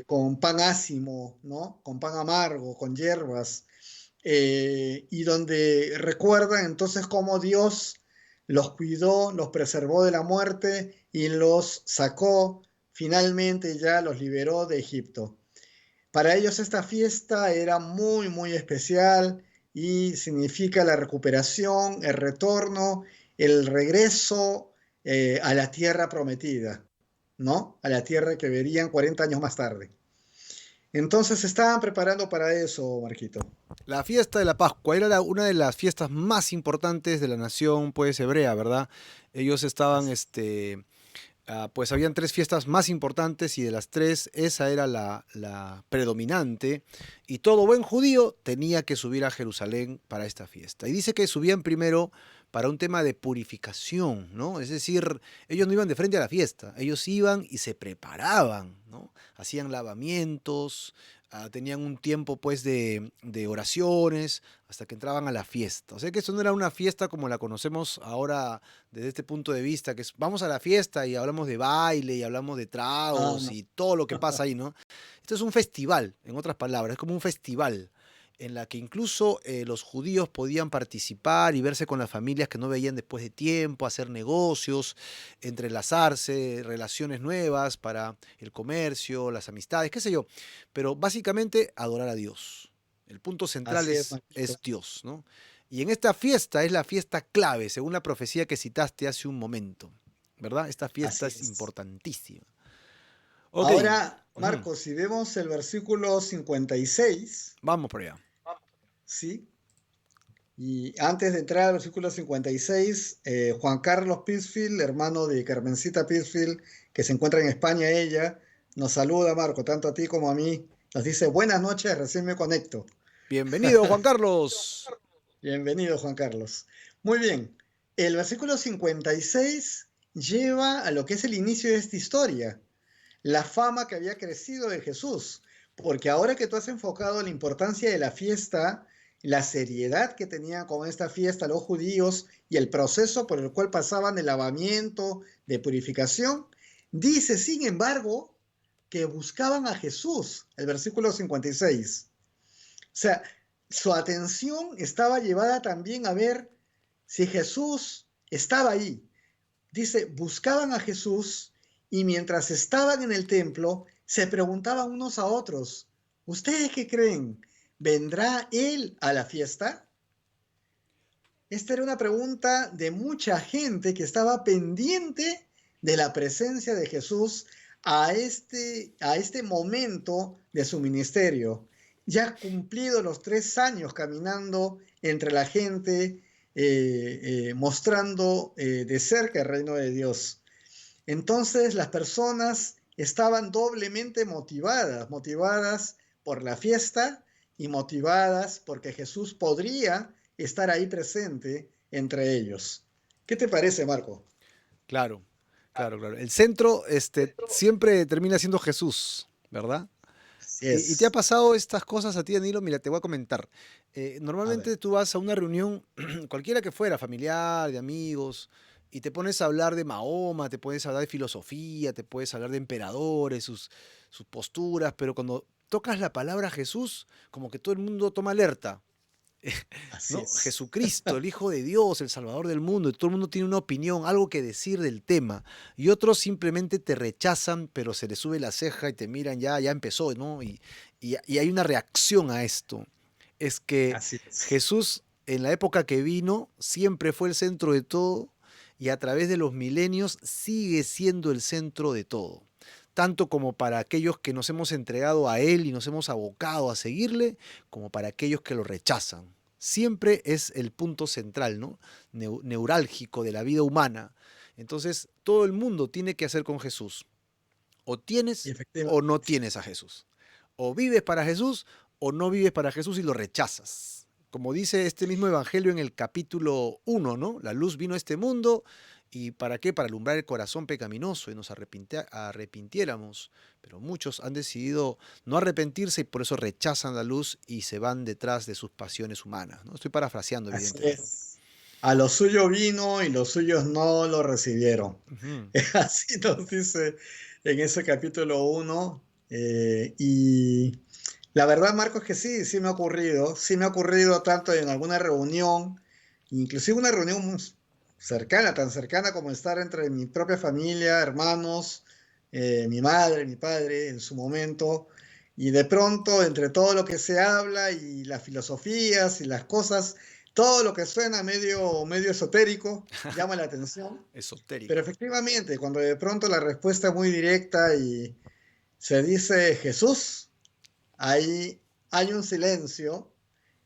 con pan ácimo, ¿no? Con pan amargo, con hierbas, y donde recuerdan entonces cómo Dios los cuidó, los preservó de la muerte y los sacó, finalmente ya los liberó de Egipto. Para ellos esta fiesta era muy, muy especial y significa la recuperación, el retorno, el regreso a la tierra prometida, ¿no? A la tierra que verían 40 años más tarde. Entonces se estaban preparando para eso, Marquito. La fiesta de la Pascua era una de las fiestas más importantes de la nación, pues, hebrea, ¿verdad? Ellos estaban, Así. pues habían tres fiestas más importantes y de las tres esa era la predominante y todo buen judío tenía que subir a Jerusalén para esta fiesta. Y dice que subían primero para un tema de purificación, ¿no? Es decir, ellos no iban de frente a la fiesta, ellos iban y se preparaban, ¿no? Hacían lavamientos, tenían un tiempo pues de oraciones hasta que entraban a la fiesta. O sea que eso no era una fiesta como la conocemos ahora desde este punto de vista, que es vamos a la fiesta y hablamos de baile y hablamos de Ah, tragos no. y todo lo que pasa ahí, ¿no? Esto es un festival, en otras palabras, es como un festival en la que incluso los judíos podían participar y verse con las familias que no veían después de tiempo, hacer negocios, entrelazarse, relaciones nuevas para el comercio, las amistades, qué sé yo, pero básicamente adorar a Dios. El punto central Así es, es Marquito. Dios, ¿no? Y en esta fiesta es la fiesta clave, según la profecía que citaste hace un momento, ¿verdad? Esta fiesta Así es es. importantísima. Ok, Ahora, ujú, Marcos, si vemos el versículo 56, vamos por allá. ¿sí? Y antes de entrar al versículo 56, Juan Carlos Pisfield, hermano de Carmencita Pisfield, que se encuentra en España, ella, nos saluda, Marco, tanto a ti como a mí. Nos dice, buenas noches, recién me conecto. Bienvenido, Juan Carlos. Bienvenido, Juan Carlos. Muy bien, el versículo 56 lleva a lo que es el inicio de esta historia, la fama que había crecido de Jesús, porque ahora que tú has enfocado la importancia de la fiesta, la seriedad que tenían con esta fiesta los judíos y el proceso por el cual pasaban de lavamiento, de purificación, dice, sin embargo, que buscaban a Jesús, el versículo 56. O sea, su atención estaba llevada también a ver si Jesús estaba ahí. Dice, buscaban a Jesús y mientras estaban en el templo, se preguntaban unos a otros, ¿ustedes qué creen? ¿Vendrá él a la fiesta? Esta era una pregunta de mucha gente que estaba pendiente de la presencia de Jesús a este momento de su ministerio. Ya cumplido los 3 años caminando entre la gente, mostrando de cerca el reino de Dios. Entonces las personas estaban doblemente motivadas, motivadas por la fiesta y motivadas porque Jesús podría estar ahí presente entre ellos. ¿Qué te parece, Marco? Claro, claro, claro. El centro siempre termina siendo Jesús, ¿verdad? Así ¿Y te ha es. pasado estas cosas a ti, Danilo? Mira, te voy a comentar. A ver. Normalmente tú vas a una reunión, cualquiera que fuera, familiar, de amigos, y te pones a hablar de Mahoma, te puedes hablar de filosofía, te puedes hablar de emperadores, sus posturas, pero cuando tocas la palabra Jesús, como que todo el mundo toma alerta. Así ¿No? es. Jesucristo, el Hijo de Dios, el Salvador del mundo, y todo el mundo tiene una opinión, algo que decir del tema, y otros simplemente te rechazan, pero se les sube la ceja y te miran, ya empezó, ¿no? Y hay una reacción a esto. Es que Así es. Jesús, en la época que vino, siempre fue el centro de todo, y a través de los milenios sigue siendo el centro de todo. Tanto como para aquellos que nos hemos entregado a Él y nos hemos abocado a seguirle, como para aquellos que lo rechazan. Siempre es el punto central, ¿no? Neurálgico de la vida humana. Entonces, todo el mundo tiene que hacer con Jesús. O Y tienes o no efectivamente. tienes a Jesús. O vives para Jesús o no vives para Jesús y lo rechazas. Como dice este mismo evangelio en el capítulo 1, ¿no? La luz vino a este mundo y ¿para qué? Para alumbrar el corazón pecaminoso y nos arrepintiéramos. Pero muchos han decidido no arrepentirse y por eso rechazan la luz y se van detrás de sus pasiones humanas, ¿no? Estoy parafraseando, Así evidentemente. es. A lo suyo vino y los suyos no lo recibieron. Ujú. Así nos dice en ese capítulo 1. Y la verdad, Marcos, que sí, sí me ha ocurrido tanto en alguna reunión, inclusive una reunión cercana, tan cercana como estar entre mi propia familia, hermanos, mi madre, mi padre en su momento, y de pronto entre todo lo que se habla y las filosofías y las cosas, todo lo que suena medio esotérico llama la atención. Pero Esotérico. efectivamente, cuando de pronto la respuesta es muy directa y se dice Jesús, ahí hay un silencio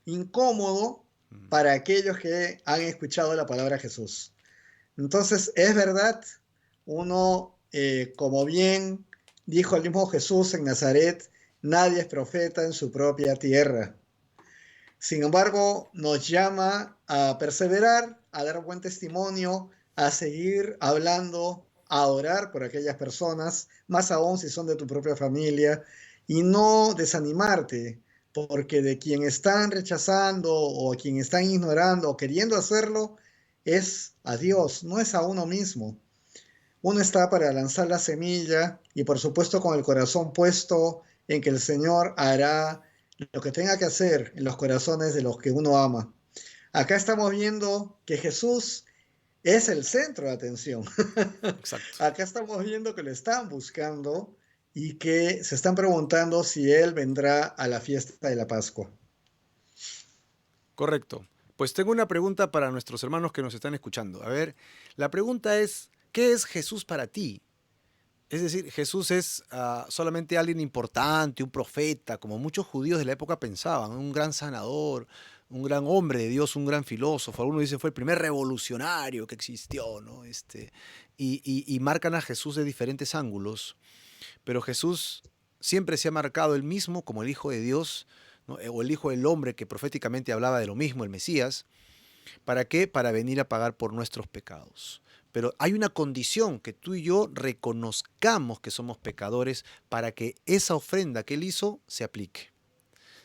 incómodo Mm. para aquellos que han escuchado la palabra Jesús. Entonces, es verdad, uno, como bien dijo el mismo Jesús en Nazaret, nadie es profeta en su propia tierra. Sin embargo, nos llama a perseverar, a dar buen testimonio, a seguir hablando, a orar por aquellas personas, más aún si son de tu propia familia, y no desanimarte, porque de quien están rechazando o a quien están ignorando o queriendo hacerlo es a Dios, no es a uno mismo. Uno está para lanzar la semilla y por supuesto con el corazón puesto en que el Señor hará lo que tenga que hacer en los corazones de los que uno ama. Acá estamos viendo que Jesús es el centro de atención. Exacto. Acá estamos viendo que lo están buscando y que se están preguntando si Él vendrá a la fiesta de la Pascua. Correcto. Pues tengo una pregunta para nuestros hermanos que nos están escuchando. A ver, la pregunta es, ¿qué es Jesús para ti? Es decir, Jesús es solamente alguien importante, un profeta, como muchos judíos de la época pensaban, un gran sanador, un gran hombre de Dios, un gran filósofo. Algunos dicen fue el primer revolucionario que existió, ¿no? Y marcan a Jesús de diferentes ángulos, pero Jesús siempre se ha marcado él mismo como el Hijo de Dios, ¿no? O el Hijo del Hombre que proféticamente hablaba de lo mismo, el Mesías. ¿Para qué? Para venir a pagar por nuestros pecados. Pero hay una condición, que tú y yo reconozcamos que somos pecadores para que esa ofrenda que Él hizo se aplique.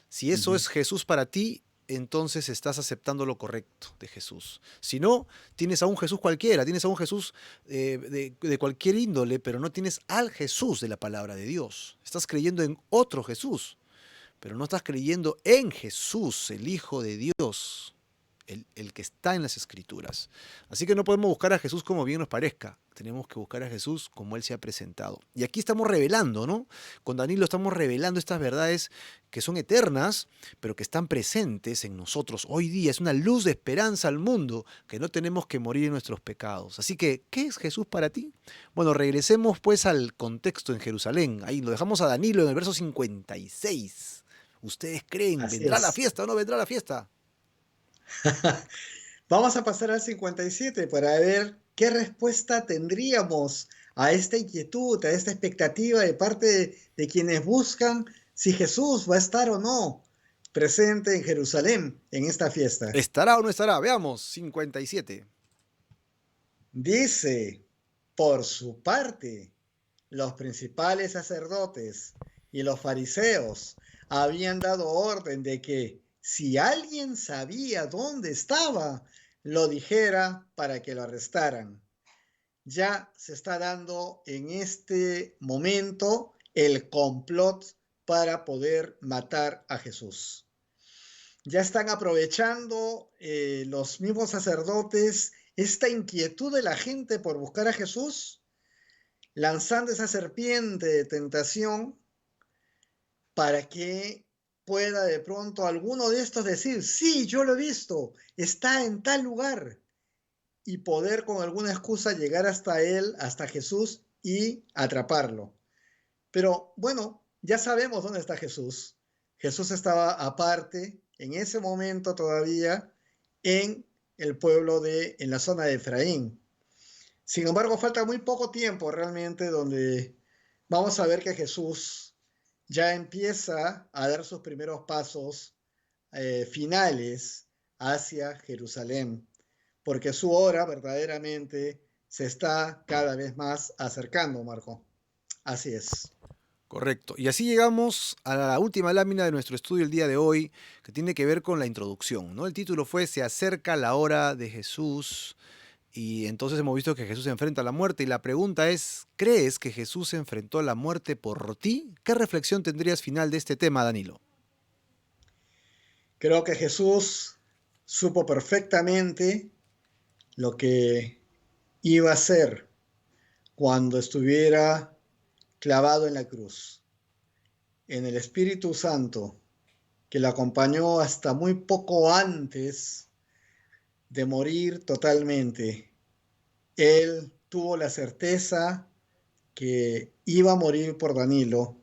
Si Uh eso -huh. es Jesús para ti, entonces estás aceptando lo correcto de Jesús. Si no, tienes a un Jesús cualquiera, tienes a un Jesús de cualquier índole, pero no tienes al Jesús de la palabra de Dios. Estás creyendo en otro Jesús, pero no estás creyendo en Jesús, el Hijo de Dios, el que está en las Escrituras. Así que no podemos buscar a Jesús como bien nos parezca. Tenemos que buscar a Jesús como Él se ha presentado. Y aquí estamos revelando, ¿no? Con Danilo estamos revelando estas verdades que son eternas, pero que están presentes en nosotros hoy día. Es una luz de esperanza al mundo, que no tenemos que morir en nuestros pecados. Así que, ¿qué es Jesús para ti? Bueno, regresemos pues al contexto en Jerusalén. Ahí lo dejamos a Danilo en el verso 56. ¿Ustedes creen? Así ¿Vendrá la es. fiesta o no vendrá la fiesta? Vamos a pasar al 57 para ver qué respuesta tendríamos a esta inquietud, a esta expectativa de parte de quienes buscan si Jesús va a estar o no presente en Jerusalén en esta fiesta. ¿Estará o no estará? Veamos, 57. Dice, por su parte, los principales sacerdotes y los fariseos habían dado orden de que si alguien sabía dónde estaba, lo dijera para que lo arrestaran. Ya se está dando en este momento el complot para poder matar a Jesús. Ya están aprovechando los mismos sacerdotes esta inquietud de la gente por buscar a Jesús, lanzando esa serpiente de tentación para que pueda de pronto alguno de estos decir, sí, yo lo he visto, está en tal lugar, y poder con alguna excusa llegar hasta él, hasta Jesús, y atraparlo. Pero bueno, ya sabemos dónde está Jesús. Jesús estaba aparte, en ese momento todavía, en el pueblo en la zona de Efraín. Sin embargo, falta muy poco tiempo realmente donde vamos a ver que Jesús ya empieza a dar sus primeros pasos finales hacia Jerusalén, porque su hora verdaderamente se está cada vez más acercando, Marco. Así es. Correcto. Y así llegamos a la última lámina de nuestro estudio el día de hoy, que tiene que ver con la introducción, ¿no? El título fue Se acerca la hora de Jesús. Y entonces hemos visto que Jesús se enfrenta a la muerte. Y la pregunta es, ¿crees que Jesús se enfrentó a la muerte por ti? ¿Qué reflexión tendrías final de este tema, Danilo? Creo que Jesús supo perfectamente lo que iba a hacer cuando estuviera clavado en la cruz. En el Espíritu Santo, que lo acompañó hasta muy poco antes de morir totalmente, él tuvo la certeza que iba a morir por Danilo,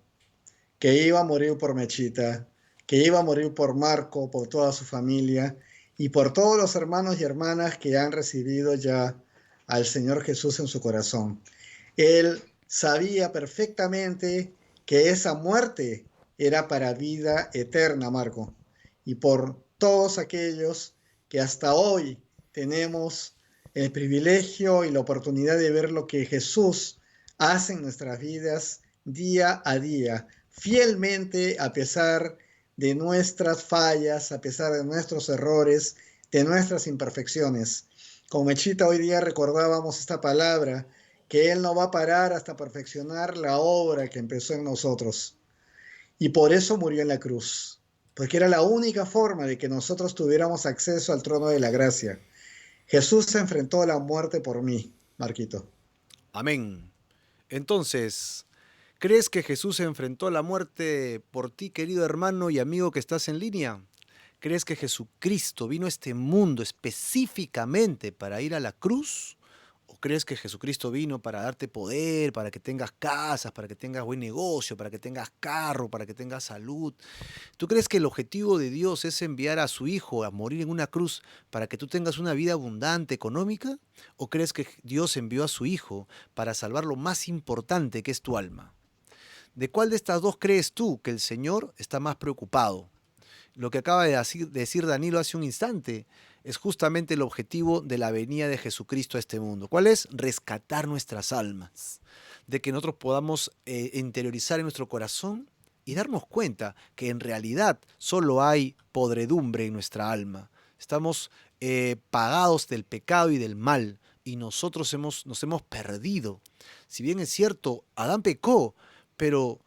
que iba a morir por Mechita, que iba a morir por Marco, por toda su familia y por todos los hermanos y hermanas que han recibido ya al Señor Jesús en su corazón. Él sabía perfectamente que esa muerte era para vida eterna, Marco, y por todos aquellos que hasta hoy tenemos el privilegio y la oportunidad de ver lo que Jesús hace en nuestras vidas día a día, fielmente a pesar de nuestras fallas, a pesar de nuestros errores, de nuestras imperfecciones. Con Mechita hoy día recordábamos esta palabra, que Él no va a parar hasta perfeccionar la obra que empezó en nosotros. Y por eso murió en la cruz, porque era la única forma de que nosotros tuviéramos acceso al trono de la gracia. Jesús se enfrentó a la muerte por mí, Marquito. Amén. Entonces, ¿crees que Jesús se enfrentó a la muerte por ti, querido hermano y amigo que estás en línea? ¿Crees que Jesucristo vino a este mundo específicamente para ir a la cruz? ¿O crees que Jesucristo vino para darte poder, para que tengas casas, para que tengas buen negocio, para que tengas carro, para que tengas salud? ¿Tú crees que el objetivo de Dios es enviar a su Hijo a morir en una cruz para que tú tengas una vida abundante económica? ¿O crees que Dios envió a su Hijo para salvar lo más importante que es tu alma? ¿De cuál de estas dos crees tú que el Señor está más preocupado? Lo que acaba de decir Danilo hace un instante es justamente el objetivo de la venida de Jesucristo a este mundo. ¿Cuál es? Rescatar nuestras almas, de que nosotros podamos interiorizar en nuestro corazón y darnos cuenta que en realidad solo hay podredumbre en nuestra alma. Estamos pagados del pecado y del mal, y nosotros nos hemos perdido. Si bien es cierto, Adán pecó, pero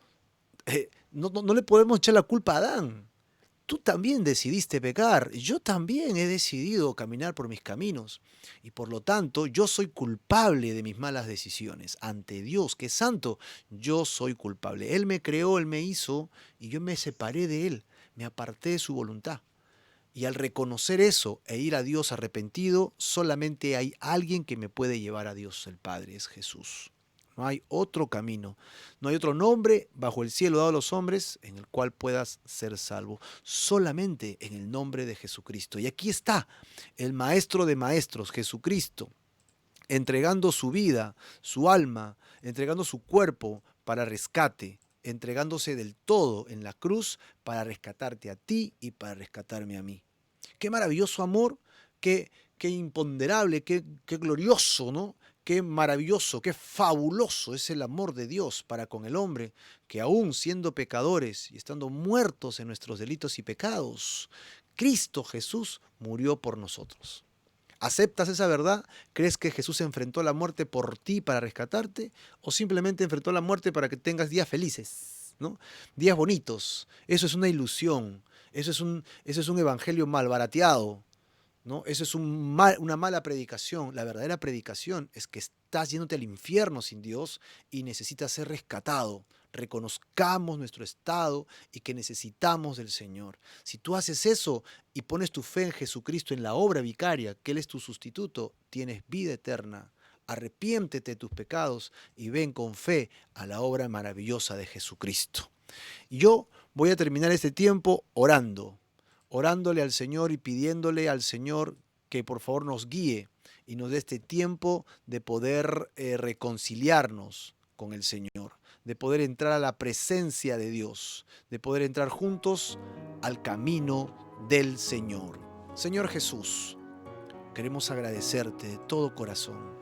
no le podemos echar la culpa a Adán. Tú también decidiste pecar, yo también he decidido caminar por mis caminos, y por lo tanto yo soy culpable de mis malas decisiones. Ante Dios, que es santo, yo soy culpable. Él me creó, Él me hizo, y yo me separé de Él, me aparté de su voluntad. Y al reconocer eso e ir a Dios arrepentido, solamente hay alguien que me puede llevar a Dios el Padre, es Jesús. No hay otro camino, no hay otro nombre bajo el cielo dado a los hombres en el cual puedas ser salvo. Solamente en el nombre de Jesucristo. Y aquí está el Maestro de Maestros, Jesucristo, entregando su vida, su alma, entregando su cuerpo para rescate, entregándose del todo en la cruz para rescatarte a ti y para rescatarme a mí. Qué maravilloso amor, qué imponderable, qué glorioso, ¿no? Qué maravilloso, qué fabuloso es el amor de Dios para con el hombre, que aún siendo pecadores y estando muertos en nuestros delitos y pecados, Cristo Jesús murió por nosotros. ¿Aceptas esa verdad? ¿Crees que Jesús enfrentó la muerte por ti para rescatarte? ¿O simplemente enfrentó la muerte para que tengas días felices, ¿no? Días bonitos. Eso es una ilusión. Eso es un evangelio malbarateado, ¿no? Eso es una mala predicación. La verdadera predicación es que estás yéndote al infierno sin Dios y necesitas ser rescatado. Reconozcamos nuestro estado y que necesitamos del Señor. Si tú haces eso y pones tu fe en Jesucristo, en la obra vicaria, que Él es tu sustituto, tienes vida eterna. Arrepiéntete de tus pecados y ven con fe a la obra maravillosa de Jesucristo. Y yo voy a terminar este tiempo orándole al Señor y pidiéndole al Señor que por favor nos guíe y nos dé este tiempo de poder reconciliarnos con el Señor, de poder entrar a la presencia de Dios, de poder entrar juntos al camino del Señor. Señor Jesús, queremos agradecerte de todo corazón,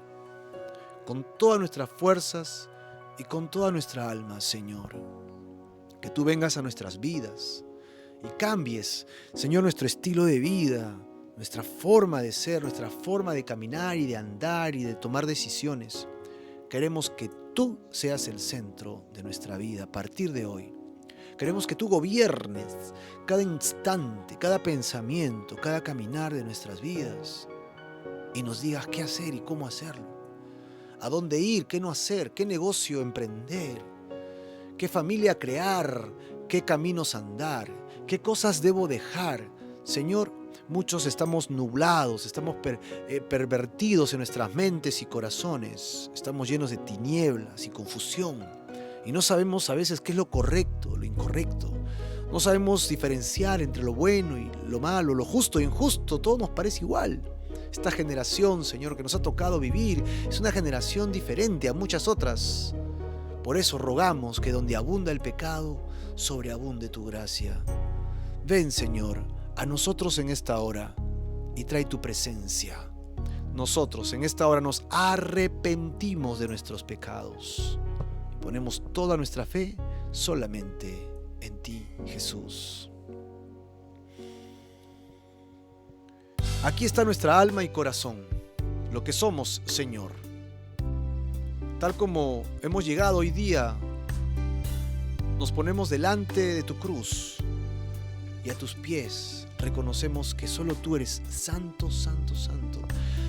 con todas nuestras fuerzas y con toda nuestra alma, Señor. Que tú vengas a nuestras vidas y cambies, Señor, nuestro estilo de vida, nuestra forma de ser, nuestra forma de caminar y de andar y de tomar decisiones. Queremos que tú seas el centro de nuestra vida a partir de hoy. Queremos que tú gobiernes cada instante, cada pensamiento, cada caminar de nuestras vidas y nos digas qué hacer y cómo hacerlo, a dónde ir, qué no hacer, qué negocio emprender, qué familia crear, qué caminos andar, qué cosas debo dejar. Señor, muchos estamos nublados, estamos pervertidos en nuestras mentes y corazones. Estamos llenos de tinieblas y confusión. Y no sabemos a veces qué es lo correcto, lo incorrecto. No sabemos diferenciar entre lo bueno y lo malo, lo justo e injusto. Todo nos parece igual. Esta generación, Señor, que nos ha tocado vivir, es una generación diferente a muchas otras. Por eso rogamos que donde abunda el pecado, sobreabunde tu gracia. Ven, Señor, a nosotros en esta hora y trae tu presencia. Nosotros en esta hora nos arrepentimos de nuestros pecados y ponemos toda nuestra fe solamente en ti, Jesús. Aquí está nuestra alma y corazón, lo que somos, Señor. Tal como hemos llegado hoy día, nos ponemos delante de tu cruz y a tus pies reconocemos que solo tú eres santo, santo, santo.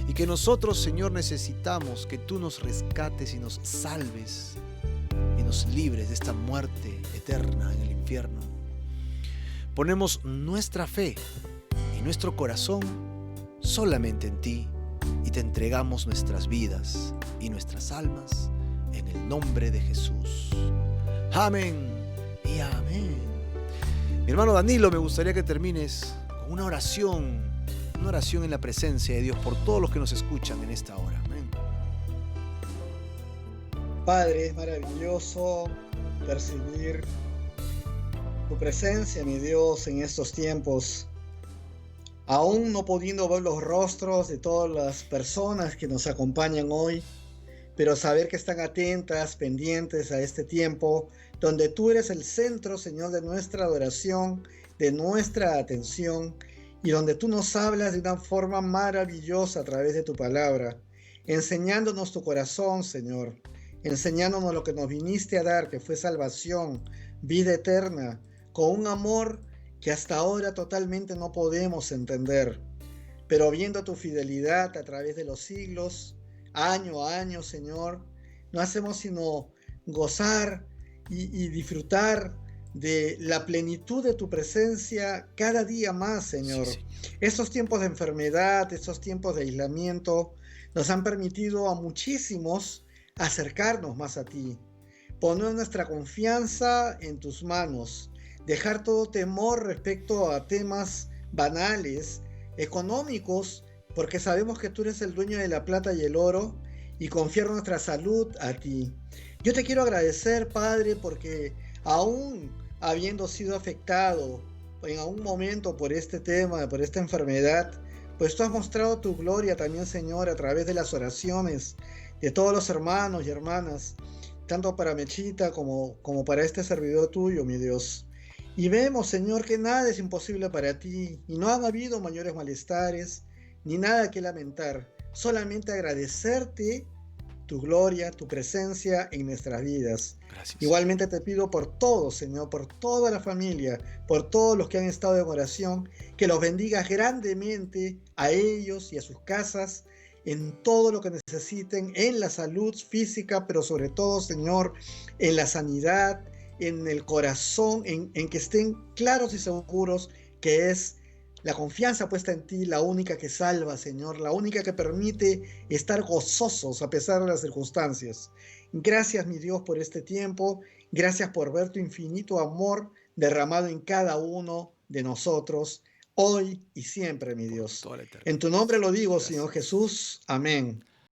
Y que nosotros, Señor, necesitamos que tú nos rescates y nos salves y nos libres de esta muerte eterna en el infierno. Ponemos nuestra fe y nuestro corazón solamente en ti y te entregamos nuestras vidas y nuestras almas en el nombre de Jesús. Amén y amén. Mi hermano Danilo, me gustaría que termines con una oración en la presencia de Dios por todos los que nos escuchan en esta hora. Amén. Padre, es maravilloso percibir tu presencia, mi Dios, en estos tiempos. Aún no pudiendo ver los rostros de todas las personas que nos acompañan hoy, pero saber que están atentas, pendientes a este tiempo, donde tú eres el centro, Señor, de nuestra adoración, de nuestra atención, y donde tú nos hablas de una forma maravillosa a través de tu palabra, enseñándonos tu corazón, Señor, enseñándonos lo que nos viniste a dar, que fue salvación, vida eterna, con un amor que hasta ahora totalmente no podemos entender. Pero viendo tu fidelidad a través de los siglos, año a año, Señor, no hacemos sino gozar y disfrutar de la plenitud de tu presencia cada día más, Sí, Señor. Señor. Estos tiempos de enfermedad, estos tiempos de aislamiento, nos han permitido a muchísimos acercarnos más a ti, poner nuestra confianza en tus manos, dejar todo temor respecto a temas banales, económicos, porque sabemos que tú eres el dueño de la plata y el oro, y confiar nuestra salud a ti. Yo te quiero agradecer, Padre, porque aún habiendo sido afectado en algún momento por este tema, por esta enfermedad, pues tú has mostrado tu gloria también, Señor, a través de las oraciones de todos los hermanos y hermanas, tanto para Mechita como para este servidor tuyo, mi Dios. Y vemos, Señor, que nada es imposible para ti, y no han habido mayores malestares, ni nada que lamentar, solamente agradecerte tu gloria, tu presencia en nuestras vidas. Gracias, Señor. Igualmente te pido por todo, Señor, por toda la familia, por todos los que han estado en oración, que los bendigas grandemente a ellos y a sus casas, en todo lo que necesiten, en la salud física, pero sobre todo, Señor, en la sanidad, en el corazón, en que estén claros y seguros que es la confianza puesta en ti, la única que salva, Señor, la única que permite estar gozosos a pesar de las circunstancias. Gracias, mi Dios, por este tiempo. Gracias por ver tu infinito amor derramado en cada uno de nosotros, hoy y siempre, mi Por Dios. toda la En eternidad. tu nombre lo digo, Señor Gracias. Jesús. Amén.